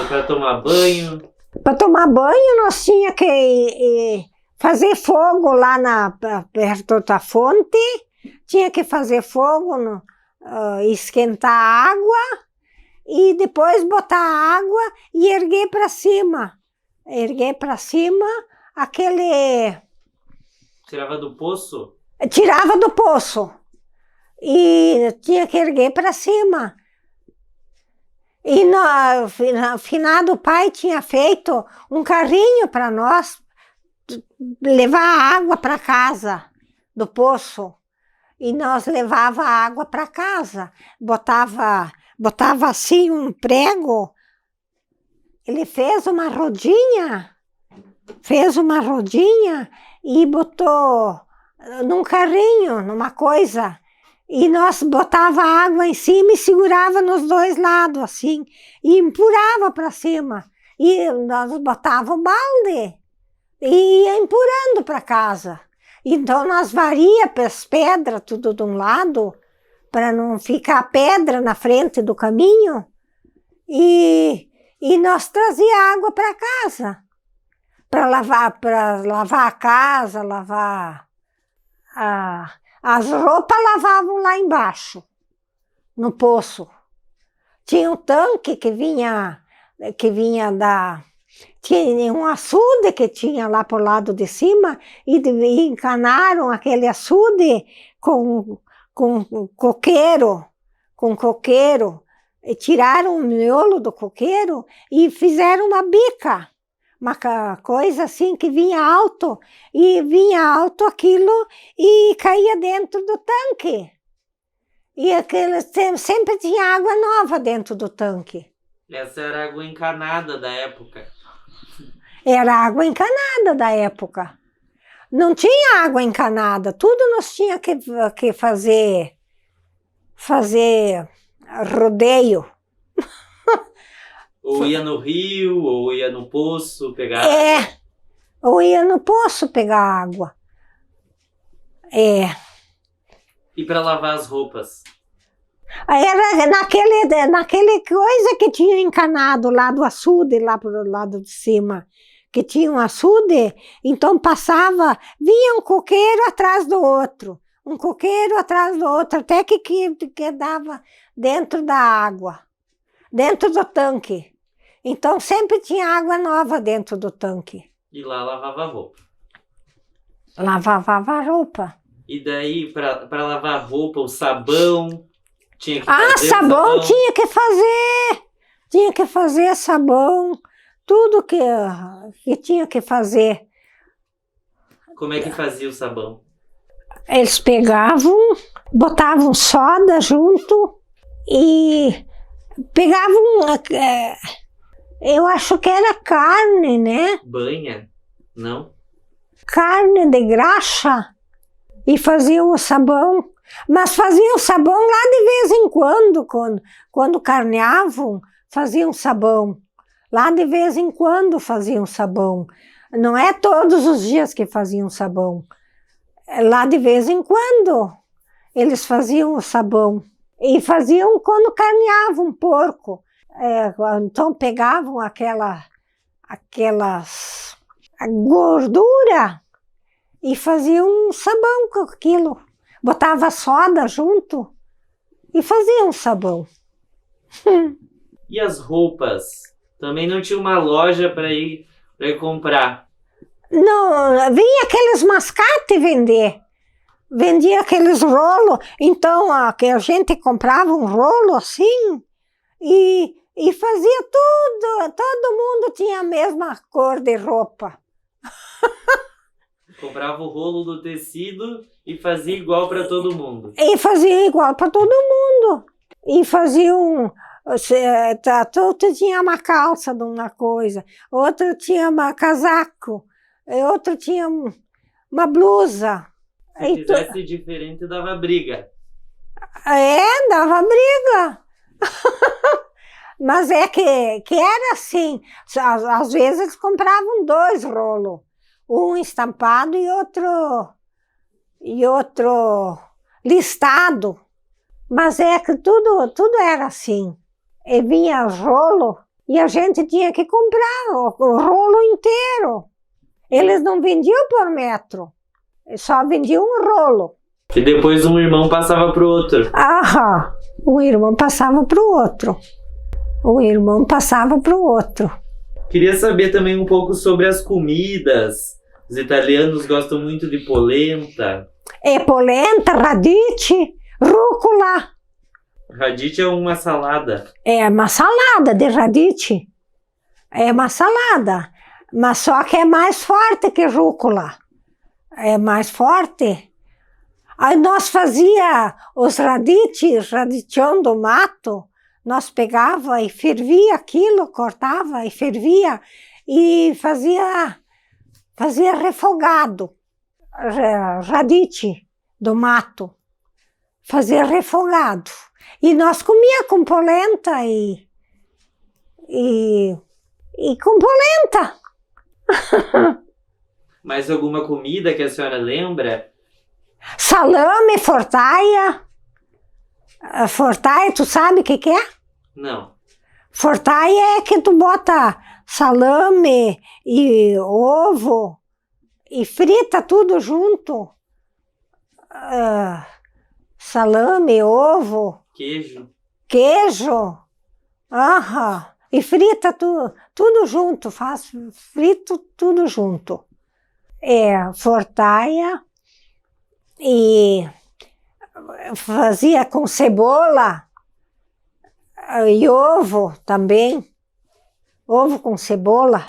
para tomar banho? Para tomar banho nós tinha que fazer fogo lá perto da fonte. Tinha que fazer fogo, esquentar a água e depois botar a água e erguer para cima. Erguer para cima aquele... Tirava do poço? Tirava do poço. E tinha que erguer para cima. E no finado pai tinha feito um carrinho para nós levar a água para casa do poço. E nós levava a água para casa. Botava assim um prego. Ele fez uma rodinha e botou num carrinho, numa coisa, e nós botava a água em cima e segurava nos dois lados, assim, e empurrava para cima. E nós botava o balde e ia empurrando para casa. Então nós varia as pedras tudo de um lado, para não ficar pedra na frente do caminho, e nós trazia água para casa. Para lavar a casa, lavar as roupas lavavam lá embaixo, no poço. Tinha um tanque que vinha tinha um açude que tinha lá pro lado de cima e encanaram aquele açude com coqueiro, e tiraram o miolo do coqueiro e fizeram uma bica. Uma coisa assim que vinha alto aquilo e caía dentro do tanque. E sempre tinha água nova dentro do tanque. Essa era água encanada da época. Era água encanada da época. Não tinha água encanada, tudo nós tinha que fazer rodeio. Ou ia no rio, ou ia no poço pegar água. Ou ia no poço pegar água. E para lavar as roupas? Era naquele coisa que tinha encanado lá do açude, lá pro lado de cima, que tinha um açude, então vinha um coqueiro atrás do outro, até que dava dentro da água, dentro do tanque. Então sempre tinha água nova dentro do tanque. E lá lavava a roupa? Lavava a roupa. E daí, para lavar a roupa, o sabão, tinha que fazer sabão tinha que fazer sabão, tudo que tinha que fazer. Como é que fazia o sabão? Eles pegavam botavam soda junto e pegavam, eu acho que era carne, né? Banha? Não? Carne de graxa e faziam o sabão. Mas faziam sabão lá de vez em quando carneavam, faziam sabão. Lá de vez em quando faziam sabão. Não é todos os dias que faziam sabão. Lá de vez em quando eles faziam o sabão. E faziam quando carneavam um porco. Então pegavam aquelas gordura e faziam um sabão com aquilo. Botava soda junto e fazia um sabão. E as roupas? Também não tinha uma loja para ir comprar? Não, vinha aqueles mascate vender. Vendia aqueles rolos. Então a gente comprava um rolo assim e fazia tudo. Todo mundo tinha a mesma cor de roupa. Comprava o rolo do tecido e fazia igual para todo mundo. E fazia igual para todo mundo. E faziam. Outro tinha uma calça de uma coisa, outro tinha um casaco, outro tinha uma blusa. Se fizesse diferente, dava briga. Dava briga. Mas é que era assim. Às vezes eles compravam 2 rolos. Um estampado e outro listado. Mas é que tudo era assim. E vinha rolo e a gente tinha que comprar o rolo inteiro. Eles não vendiam por metro, só vendiam um rolo. E depois um irmão passava para o outro. Um irmão passava para o outro. Um irmão passava para o outro. Queria saber também um pouco sobre as comidas. Os italianos gostam muito de polenta. Polenta, radicchio, rúcula. Radicchio é uma salada. É uma salada de radicchio. É uma salada, mas só que é mais forte que rúcula. É mais forte. Aí nós fazia os radicchio do mato, nós pegava e fervia aquilo, cortava e fervia e fazia refogado, radicchio do mato, fazia refogado. E nós comia com polenta e com polenta. Mais alguma comida que a senhora lembra? Salame, fortaia. Fortaia, tu sabe o que é? Não. Fortaia é que tu bota salame e ovo e frita tudo junto. Salame, ovo. Queijo. E frita tudo junto, frito tudo junto. Fortaia e fazia com cebola e ovo também. Ovo com cebola.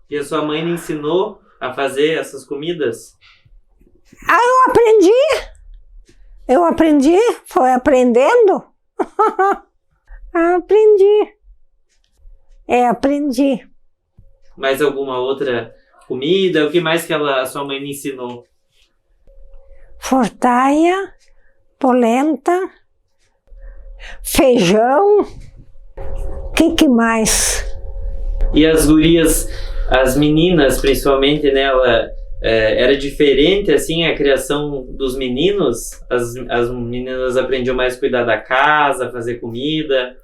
E a sua mãe lhe ensinou a fazer essas comidas? Eu aprendi, foi aprendendo. Aprendi. Mais alguma outra comida? O que mais que a sua mãe lhe ensinou? Fortaia, polenta, feijão. O que mais? E as gurias, as meninas principalmente, né? Era diferente assim a criação dos meninos? As meninas aprendiam mais a cuidar da casa, fazer comida?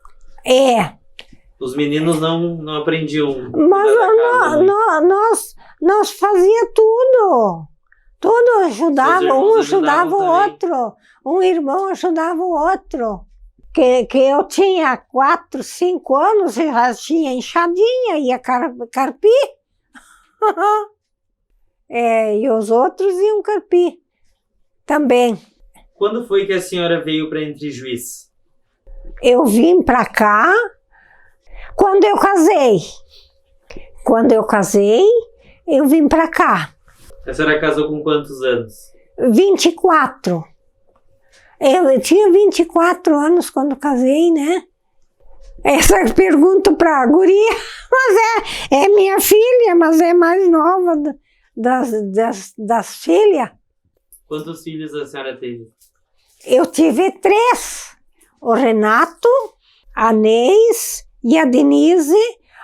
Os meninos não aprendiam. Mas nós fazia tudo. Tudo ajudava, um ajudava o outro. Um irmão ajudava o outro. Que eu tinha 4, 5 anos e já tinha enxadinha, ia carpir. E os outros iam carpir também. Quando foi que a senhora veio para Entre Juiz? Eu vim para cá quando eu casei. Quando eu casei, eu vim para cá. A senhora casou com quantos anos? 24. Eu tinha 24 anos quando casei, né? Essa eu pergunto para a guria, mas é minha filha, mas é mais nova das filhas. Quantos filhos a senhora teve? Eu tive 3, o Renato, a Neis e a Denise.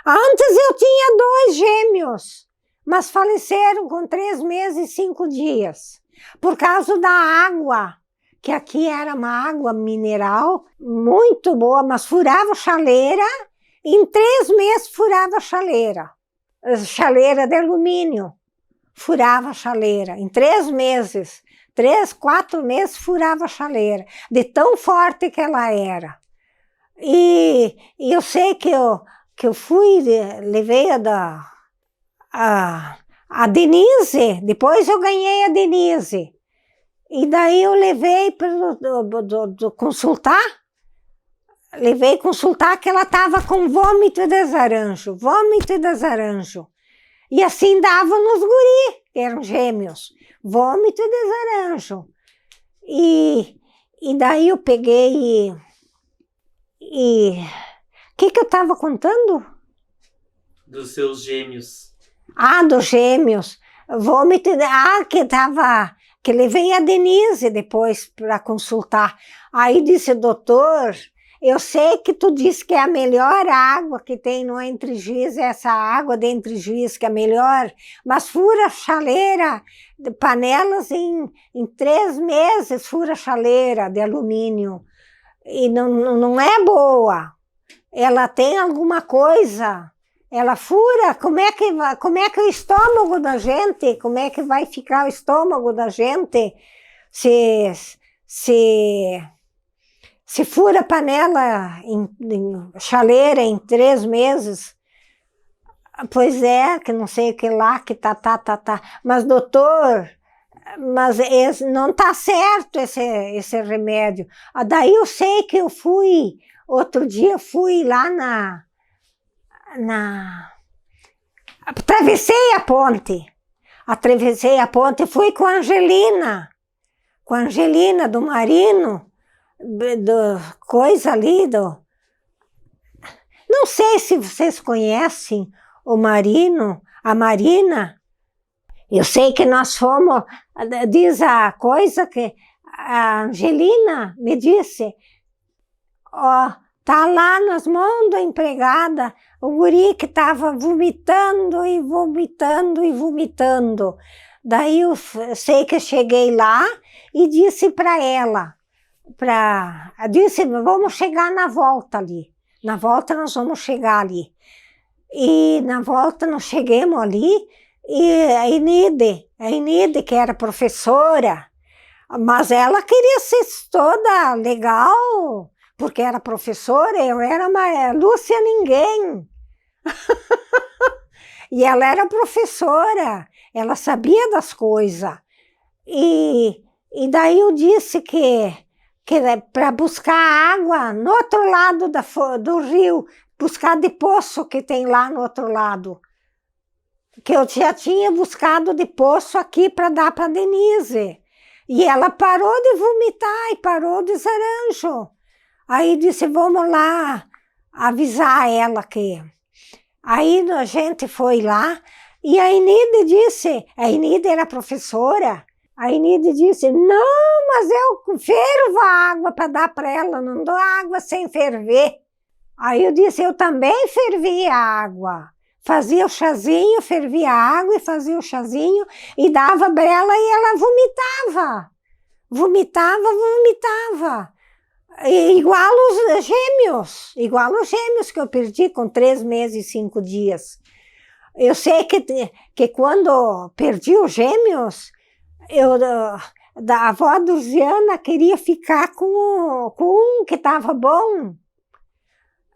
Antes eu tinha 2 gêmeos, mas faleceram com 3 meses e 5 dias, por causa da água, que aqui era uma água mineral muito boa, mas furava chaleira, em 3 meses furava chaleira de alumínio, furava chaleira, em 3 meses, 3, 4 meses furava chaleira, de tão forte que ela era. E eu sei que eu fui, levei a Denise, depois eu ganhei a Denise. E daí eu levei para consultar, que ela estava com vômito e desaranjo. E assim dava nos guri, que eram gêmeos, vômito e desaranjo. E daí eu peguei o que eu estava contando? Dos seus gêmeos. Dos gêmeos. Vômito, que levei a Denise depois para consultar. Aí disse, doutor, eu sei que tu disse que é a melhor água que tem no Entre Juiz, essa água de Entre Juiz que é a melhor, mas fura chaleira de panelas em 3 meses, fura chaleira de alumínio. E não é boa. Ela tem alguma coisa, ela fura. Como é que o estômago da gente, como é que vai ficar o estômago da gente se fura panela em chaleira em 3 meses? Pois é, que não sei o que lá, que tá. Mas doutor, mas não tá certo esse remédio. Daí eu sei que eu fui, outro dia fui lá atravessei a ponte e fui com a Angelina do Marino, coisa ali, não sei se vocês conhecem o Marino, a Marina. Eu sei que nós fomos, diz a coisa que a Angelina me disse, tá lá nas mãos da empregada, o guri que estava vomitando. Daí eu sei que cheguei lá e disse para ela, disse, vamos chegar na volta ali. Na volta nós vamos chegar ali. E na volta nós chegamos ali, e a Inide, que era professora, mas ela queria ser toda legal, porque era professora, eu era uma Lúcia ninguém. E ela era professora, ela sabia das coisas. E daí eu disse que para buscar água no outro lado do rio, buscar de poço que tem lá no outro lado, que eu já tinha buscado de poço aqui para dar para Denise. E ela parou de vomitar e parou de desaranjo. Aí disse, vamos lá avisar ela que... Aí a gente foi lá e a Inide era professora, a Inide disse, não, mas eu fervo a água para dar para ela, não dou água sem ferver. Aí eu disse, eu também fervia a água. Fazia o chazinho, fervia a água e fazia o chazinho e dava para ela e ela vomitava. Igual os gêmeos que eu perdi com 3 meses e 5 dias. Eu sei que quando perdi os gêmeos, da avó Duziana queria ficar com um que estava bom.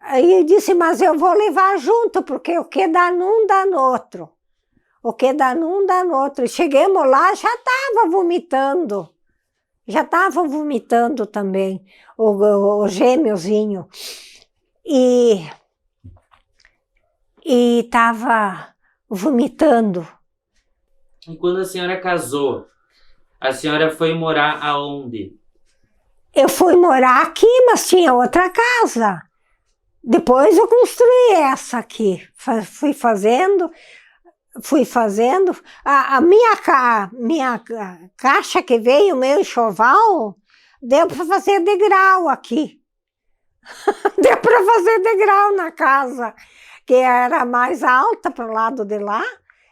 Aí eu disse, mas eu vou levar junto, porque o que dá num dá no outro. E chegamos lá, já estava vomitando também, o gêmeozinho. E estava vomitando. E quando a senhora casou, a senhora foi morar aonde? Eu fui morar aqui, mas tinha outra casa. Depois eu construí essa aqui. Fui fazendo. A minha caixa que veio, o meu enxoval, deu para fazer degrau aqui. Deu para fazer degrau na casa, que era mais alta para o lado de lá,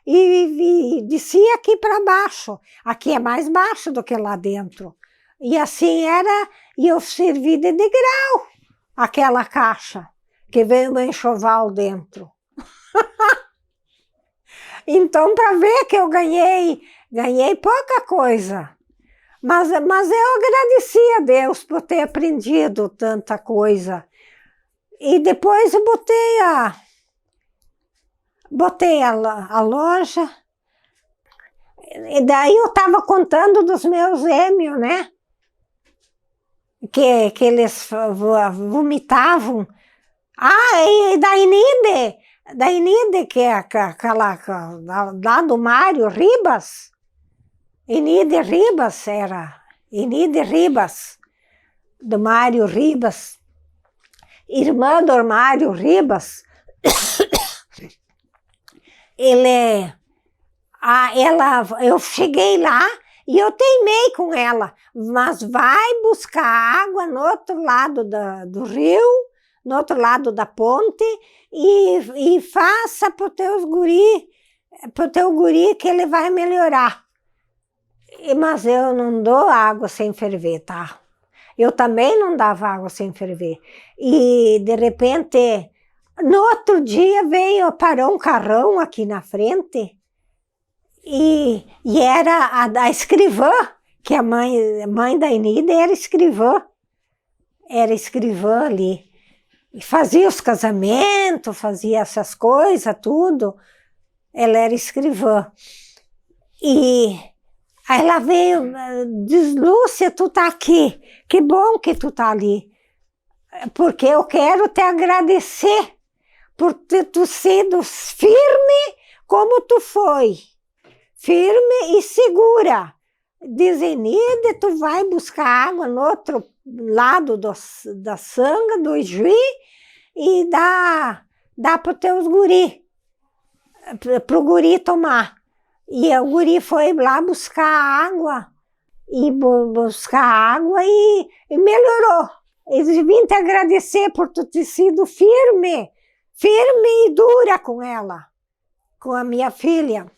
e descia aqui para baixo. Aqui é mais baixo do que lá dentro. E assim era, e eu servi de degrau aquela caixa, que veio o meu enxoval dentro. Então, para ver que eu ganhei pouca coisa. Mas eu agradeci a Deus por ter aprendido tanta coisa. E depois eu botei a loja. E daí eu estava contando dos meus gêmeos, né? Que eles vomitavam. Ah, e da Inide, que é aquela lá do Mário Ribas. Inide Ribas, do Mário Ribas, irmã do Mário Ribas. Eu cheguei lá e eu teimei com ela, mas vai buscar água no outro lado do rio, no outro lado da ponte, e faça pro teu guri que ele vai melhorar. Mas eu não dou água sem ferver, tá? Eu também não dava água sem ferver. E, de repente, no outro dia parou um carrão aqui na frente e era a escrivã, que a mãe da Inida era escrivã ali. E fazia os casamentos, fazia essas coisas, tudo. Ela era escrivã. E aí ela veio, diz, Lúcia, tu tá aqui, que bom que tu tá ali, porque eu quero te agradecer por ter tu sido firme como tu foi, firme e segura. Diz, Inide, tu vai buscar água no outro lado da sanga, do Ijuí, e dá para os teus guri, para o guri tomar. E o guri foi lá buscar água, e melhorou. Eles vim te agradecer por tu ter sido firme e dura com ela, com a minha filha.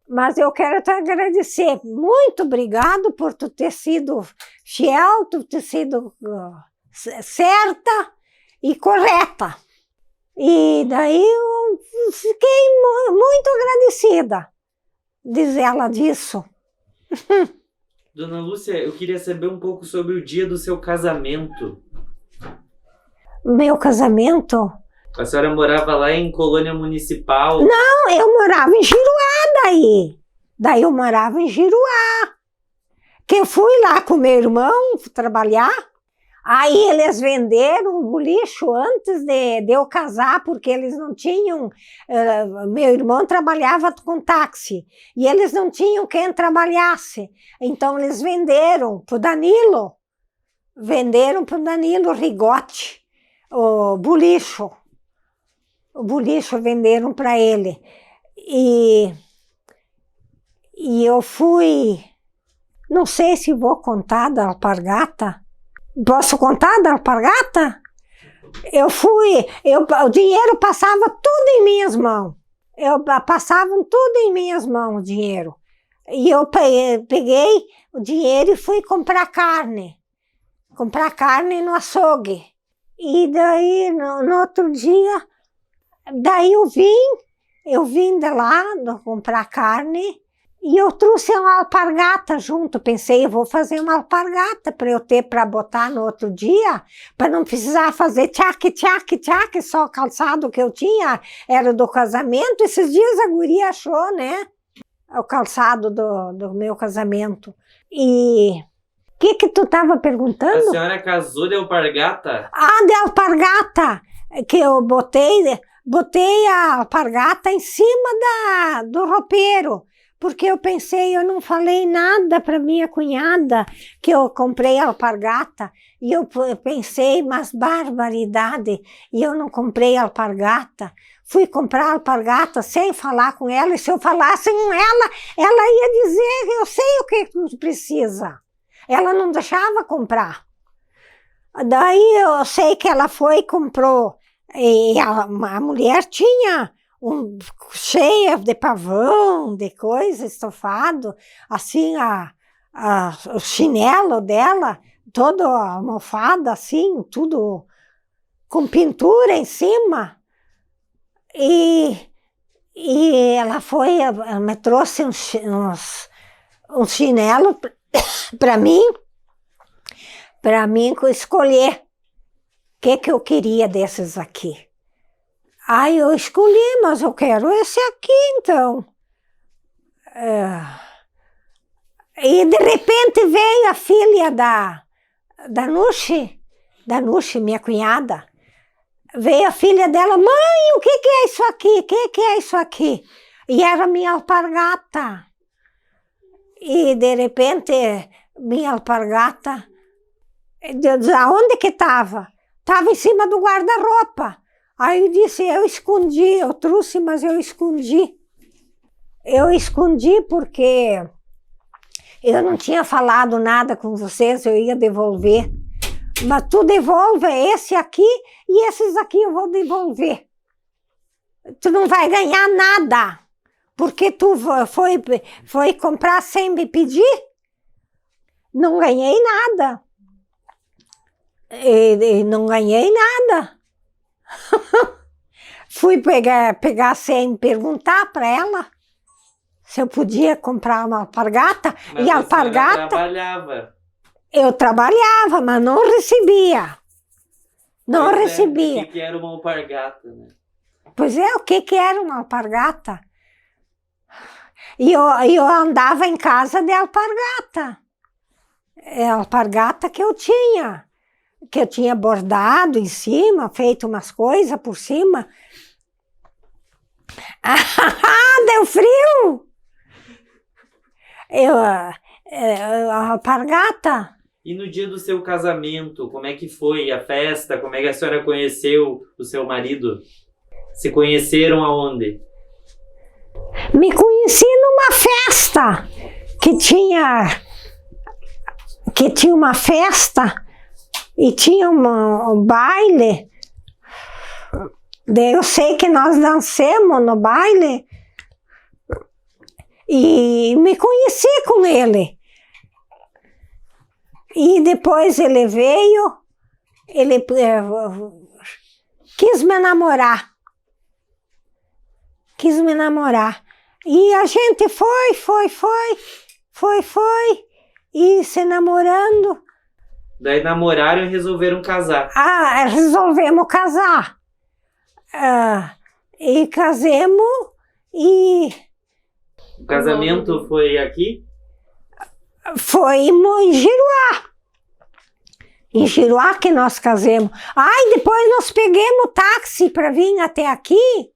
Mas eu quero te agradecer. Muito obrigado por tu ter sido fiel, tu ter sido certa e correta. E daí eu fiquei muito agradecida. Diz ela disso. Dona Lúcia, eu queria saber um pouco sobre o dia do seu casamento. Meu casamento? A senhora morava lá em Colônia Municipal? Não, eu morava em Giruá daí. Daí eu morava em Giruá. Que eu fui lá com meu irmão trabalhar. Aí eles venderam o lixo antes de eu casar, porque eles não tinham... meu irmão trabalhava com táxi, e eles não tinham quem trabalhasse. Então eles venderam para o Danilo. Venderam para o Danilo Rigotti, o bulicho. O bulicho venderam para ele. E eu fui... Não sei se vou contar da alpargata. Posso contar da alpargata? O dinheiro passava tudo em minhas mãos. Passavam tudo em minhas mãos, o dinheiro. E eu peguei o dinheiro e fui comprar carne. Comprar carne no açougue. E daí, no outro dia, daí eu vim de lá comprar carne. E eu trouxe uma alpargata junto, pensei, eu vou fazer uma alpargata para eu ter para botar no outro dia, para não precisar fazer tchac, só o calçado que eu tinha era do casamento. Esses dias a guria achou, né, o calçado do meu casamento. E o que tu estava perguntando? A senhora casou de alpargata? Ah, de alpargata, que eu botei a alpargata em cima do roupeiro, porque eu pensei, eu não falei nada para minha cunhada que eu comprei alpargata, e eu pensei, mas barbaridade, e eu não comprei alpargata. Fui comprar alpargata sem falar com ela, e se eu falasse com ela ia dizer, eu sei o que tu precisa. Ela não deixava comprar. Daí eu sei que ela foi e comprou, e a mulher tinha cheia de pavão, de coisa, estofado, assim, o chinelo dela, todo almofada, assim, tudo com pintura em cima. E ela foi, ela me trouxe um chinelo para mim escolher o que eu queria desses aqui. Aí eu escolhi, mas eu quero esse aqui, então. E de repente veio a filha da Nushi, minha cunhada. Veio a filha dela, mãe, o que é isso aqui? O que é isso aqui? E era minha alpargata. E de repente, minha alpargata, aonde que estava? Estava em cima do guarda-roupa. Aí eu disse, eu escondi, eu trouxe, mas eu escondi. Eu escondi porque eu não tinha falado nada com vocês, eu ia devolver. Mas tu devolve esse aqui e esses aqui eu vou devolver. Tu não vai ganhar nada, porque tu foi comprar sem me pedir. Não ganhei nada. Não ganhei nada. Fui pegar sem perguntar para ela se eu podia comprar uma alpargata. Mas e a alpargata trabalhava. Eu trabalhava, mas não recebia. Não recebia. O que era uma alpargata, né? Pois é, o que era uma alpargata? E eu andava em casa de alpargata. É a alpargata que eu tinha bordado em cima, feito umas coisas por cima. Deu frio! A alpargata. E no dia do seu casamento, como é que foi a festa? Como é que a senhora conheceu o seu marido? Se conheceram aonde? Me conheci numa festa que tinha uma festa e tinha um baile. Daí eu sei que nós dancemos no baile e me conheci com ele. E depois ele veio, ele quis me namorar. E a gente foi, e se namorando. Daí namoraram e resolveram casar. Resolvemos casar. E casemos e... O casamento foi aqui? Foi em Giruá. Em Giruá que nós casemos. Depois nós pegamos táxi para vir até aqui.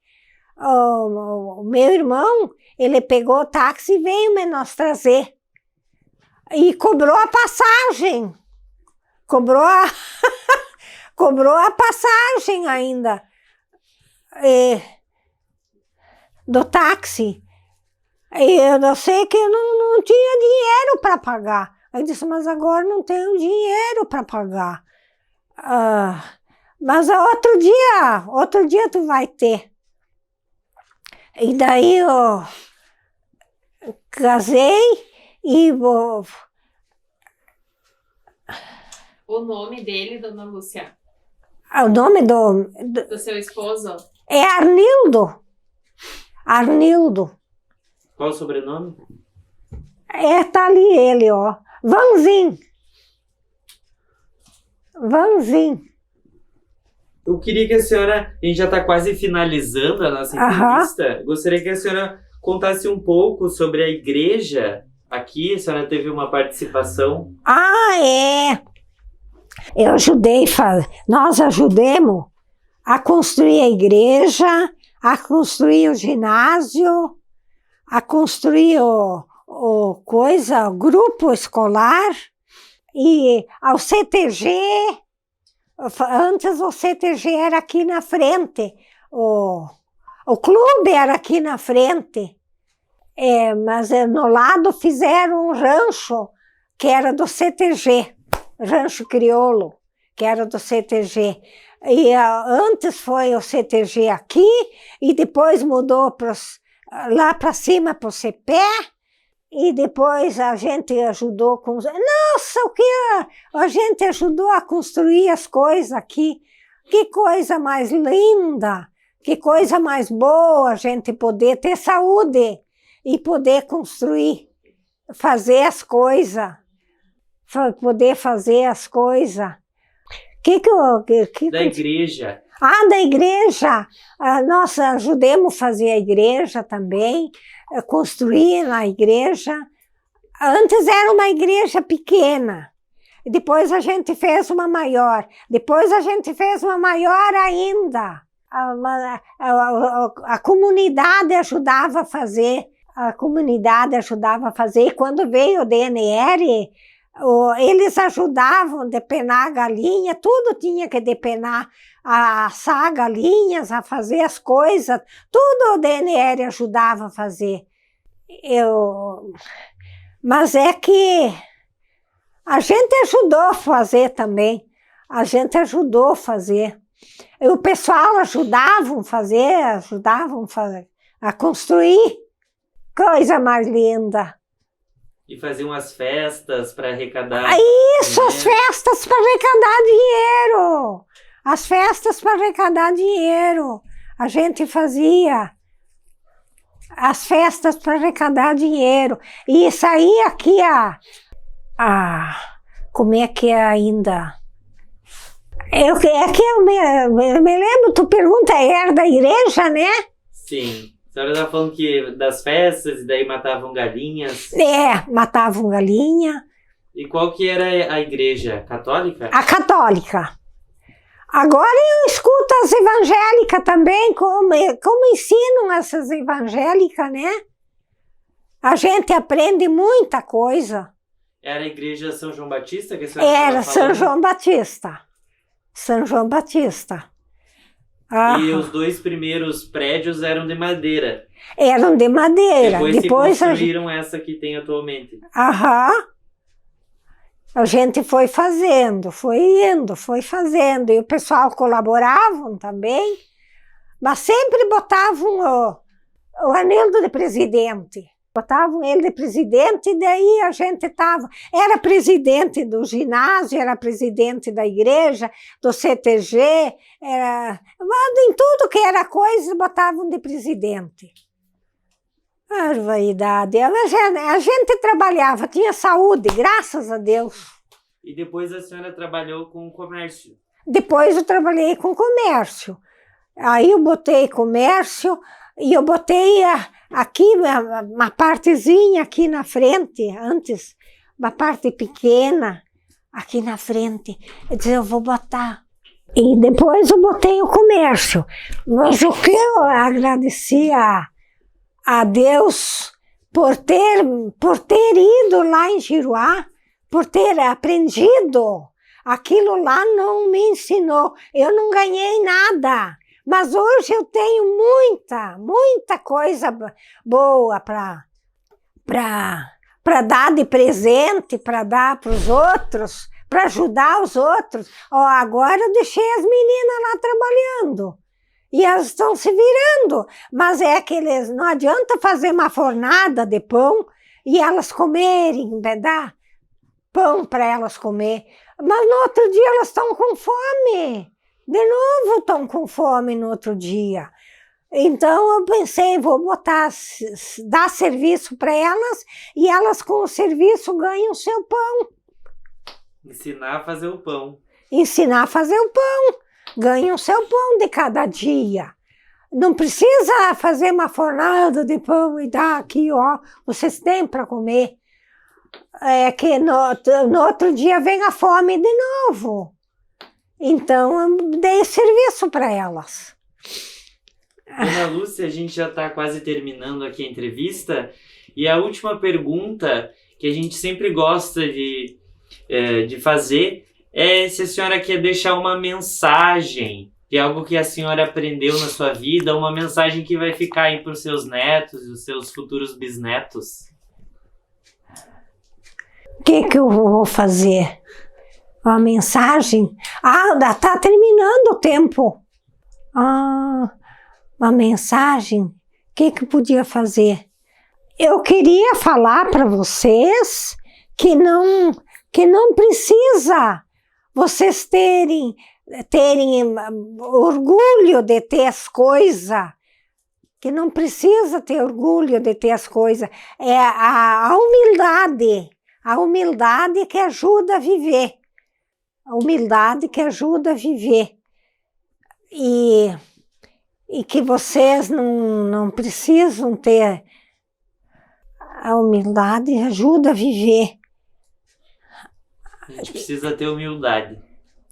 O meu irmão, ele pegou o táxi e veio nos trazer. E cobrou a passagem. Cobrou a passagem ainda. Do táxi. E eu sei que eu não tinha dinheiro para pagar. Eu disse, mas agora não tenho dinheiro para pagar. Mas outro dia tu vai ter. E daí eu casei e... O nome dele, dona Lúcia? O nome do seu esposo? É Arnildo. Arnildo. Qual o sobrenome? Tá ali ele, ó. Vanzin. Eu queria que a senhora, a gente já está quase finalizando a nossa entrevista, gostaria que a senhora contasse um pouco sobre a igreja aqui. A senhora teve uma participação. Eu ajudei, nós ajudemos a construir a igreja, a construir o ginásio, a construir o grupo escolar e ao CTG. Antes o CTG era aqui na frente, o clube era aqui na frente, mas no lado fizeram um rancho que era do CTG, Rancho Crioulo, que era do CTG. E antes foi o CTG aqui e depois mudou lá para cima para o CPE. E depois a gente ajudou com... Nossa, o que a gente ajudou a construir as coisas aqui. Que coisa mais linda, que coisa mais boa a gente poder ter saúde e poder construir, fazer as coisas, poder fazer as coisas. Da igreja. Da igreja. Nós ajudemos a fazer a igreja também, construir na igreja. Antes era uma igreja pequena, depois a gente fez uma maior, depois a gente fez uma maior ainda. A comunidade ajudava a fazer, e quando veio o DNR, eles ajudavam a depenar a galinha, tudo tinha que depenar, a assar galinhas, a fazer as coisas, tudo o DNR ajudava a fazer. Mas é que a gente ajudou a fazer também, E o pessoal ajudavam a fazer, a construir, coisa mais linda. E faziam as festas para arrecadar Isso, as festas para arrecadar dinheiro. As festas para arrecadar dinheiro. A gente fazia as festas para arrecadar dinheiro. E saía aqui como é que é ainda? Eu me lembro, tu pergunta, era da igreja, né? Sim. A senhora estava falando que das festas, e daí matavam galinhas. Matavam galinha. E qual que era a igreja? Católica? A católica. Agora eu escuto as evangélicas também, como ensinam essas evangélicas, né? A gente aprende muita coisa. Era a igreja São João Batista que a senhora Era estava falando? São João Batista. São João Batista. E os 2 primeiros prédios eram de madeira. Eram de madeira. Depois se construíram essa que tem atualmente. A gente foi fazendo, foi indo, foi fazendo. E o pessoal colaboravam também, mas sempre botavam o anel de presidente. Botavam ele de presidente e daí a gente era presidente do ginásio, era presidente da igreja, do CTG, em tudo que era coisa, botavam de presidente. Barbaridade. A gente trabalhava, tinha saúde, graças a Deus. E depois a senhora trabalhou com comércio? Depois eu trabalhei com comércio. Aí eu botei comércio e eu botei aqui uma partezinha aqui na frente, antes, uma parte pequena aqui na frente. Eu disse, eu vou botar. E depois eu botei o comércio. Mas o que eu agradecia a Deus por ter ido lá em Giruá, por ter aprendido. Aquilo lá não me ensinou. Eu não ganhei nada. Mas hoje eu tenho muita coisa boa para dar de presente, para dar para os outros, para ajudar os outros. Agora eu deixei as meninas lá trabalhando. E elas estão se virando. Mas é que não adianta fazer uma fornada de pão e elas comerem, dar pão para elas comer. Mas no outro dia elas estão com fome. De novo estão com fome no outro dia. Então eu pensei, vou dar serviço para elas e elas com o serviço ganham o seu pão. Ensinar a fazer o pão. Ensinar a fazer o pão. Ganham o seu pão de cada dia. Não precisa fazer uma fornada de pão e dar aqui, vocês têm para comer. É que no outro dia vem a fome de novo. Então, eu dei serviço para elas. Dona Lúcia, a gente já está quase terminando aqui a entrevista. E a última pergunta que a gente sempre gosta de fazer é se a senhora quer deixar uma mensagem de algo que a senhora aprendeu na sua vida, uma mensagem que vai ficar aí para os seus netos e os seus futuros bisnetos. O que eu vou fazer? Uma mensagem? Tá terminando o tempo. Uma mensagem? O que eu podia fazer? Eu queria falar para vocês que não precisa vocês terem orgulho de ter as coisas, que não precisa ter orgulho de ter as coisas. É a humildade que ajuda a viver. A humildade que ajuda a viver. E que vocês não precisam ter. A humildade ajuda a viver. A gente precisa ter humildade.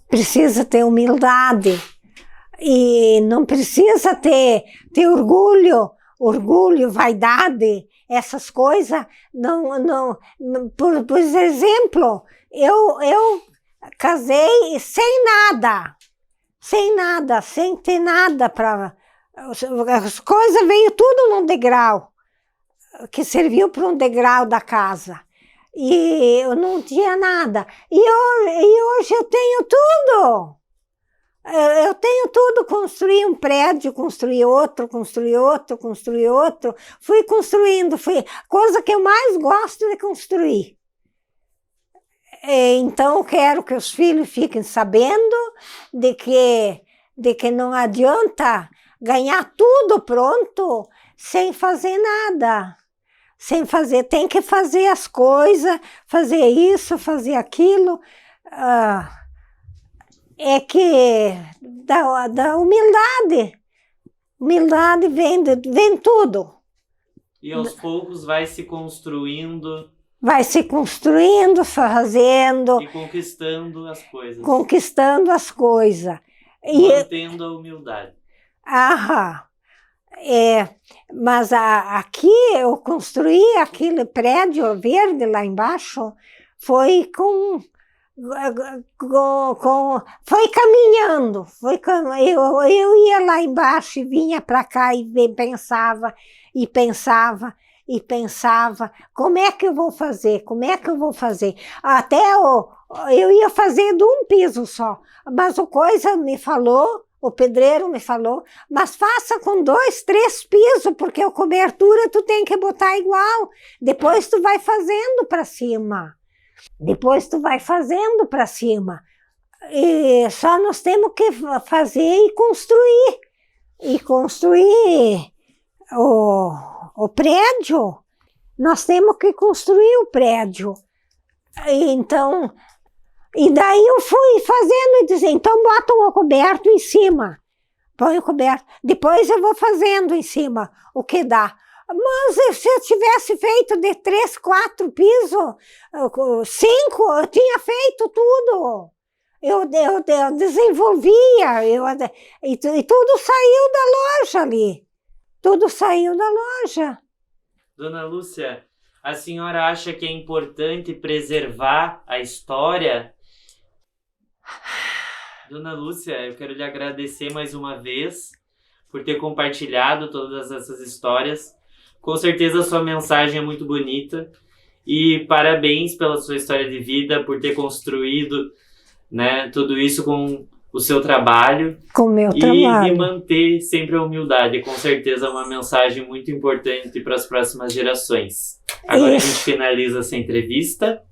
Precisa ter humildade. E não precisa ter orgulho, vaidade, essas coisas. Por exemplo, eu casei sem ter nada para... As coisas veio tudo num degrau, que serviu para um degrau da casa. E eu não tinha nada. E hoje eu tenho tudo. Eu tenho tudo. Construí um prédio, construí outro. Fui construindo. Coisa que eu mais gosto de construir. Então eu quero que os filhos fiquem sabendo de que não adianta ganhar tudo pronto sem fazer nada. Tem que fazer as coisas, fazer isso, fazer aquilo. É que da humildade. Humildade vem tudo. E aos poucos vai se construindo. Vai se construindo, fazendo. E conquistando as coisas. Conquistando as coisas. Mantendo a humildade. Mas aqui eu construí aquele prédio verde lá embaixo, foi caminhando, eu ia lá embaixo e vinha para cá e pensava, como é que eu vou fazer, até eu ia fazer de um piso só, mas o pedreiro me falou, mas faça com 2, 3 pisos, porque a cobertura tu tem que botar igual. Depois tu vai fazendo para cima. E só nós temos que fazer e construir. O prédio. Nós temos que construir o prédio. E daí eu fui fazendo e dizendo, então bota um coberto em cima, põe o coberto, depois eu vou fazendo em cima o que dá. Mas se eu tivesse feito de 3, 4 pisos, 5, eu tinha feito tudo. Eu desenvolvia, e tudo saiu da loja ali. Tudo saiu da loja. Dona Lúcia, a senhora acha que é importante preservar a história? Dona Lúcia, eu quero lhe agradecer mais uma vez por ter compartilhado todas essas histórias. Com certeza a sua mensagem é muito bonita e parabéns pela sua história de vida, por ter construído, né, tudo isso com o seu trabalho. Com o meu trabalho. E manter sempre a humildade. Com certeza é uma mensagem muito importante para as próximas gerações. Agora a gente finaliza essa entrevista.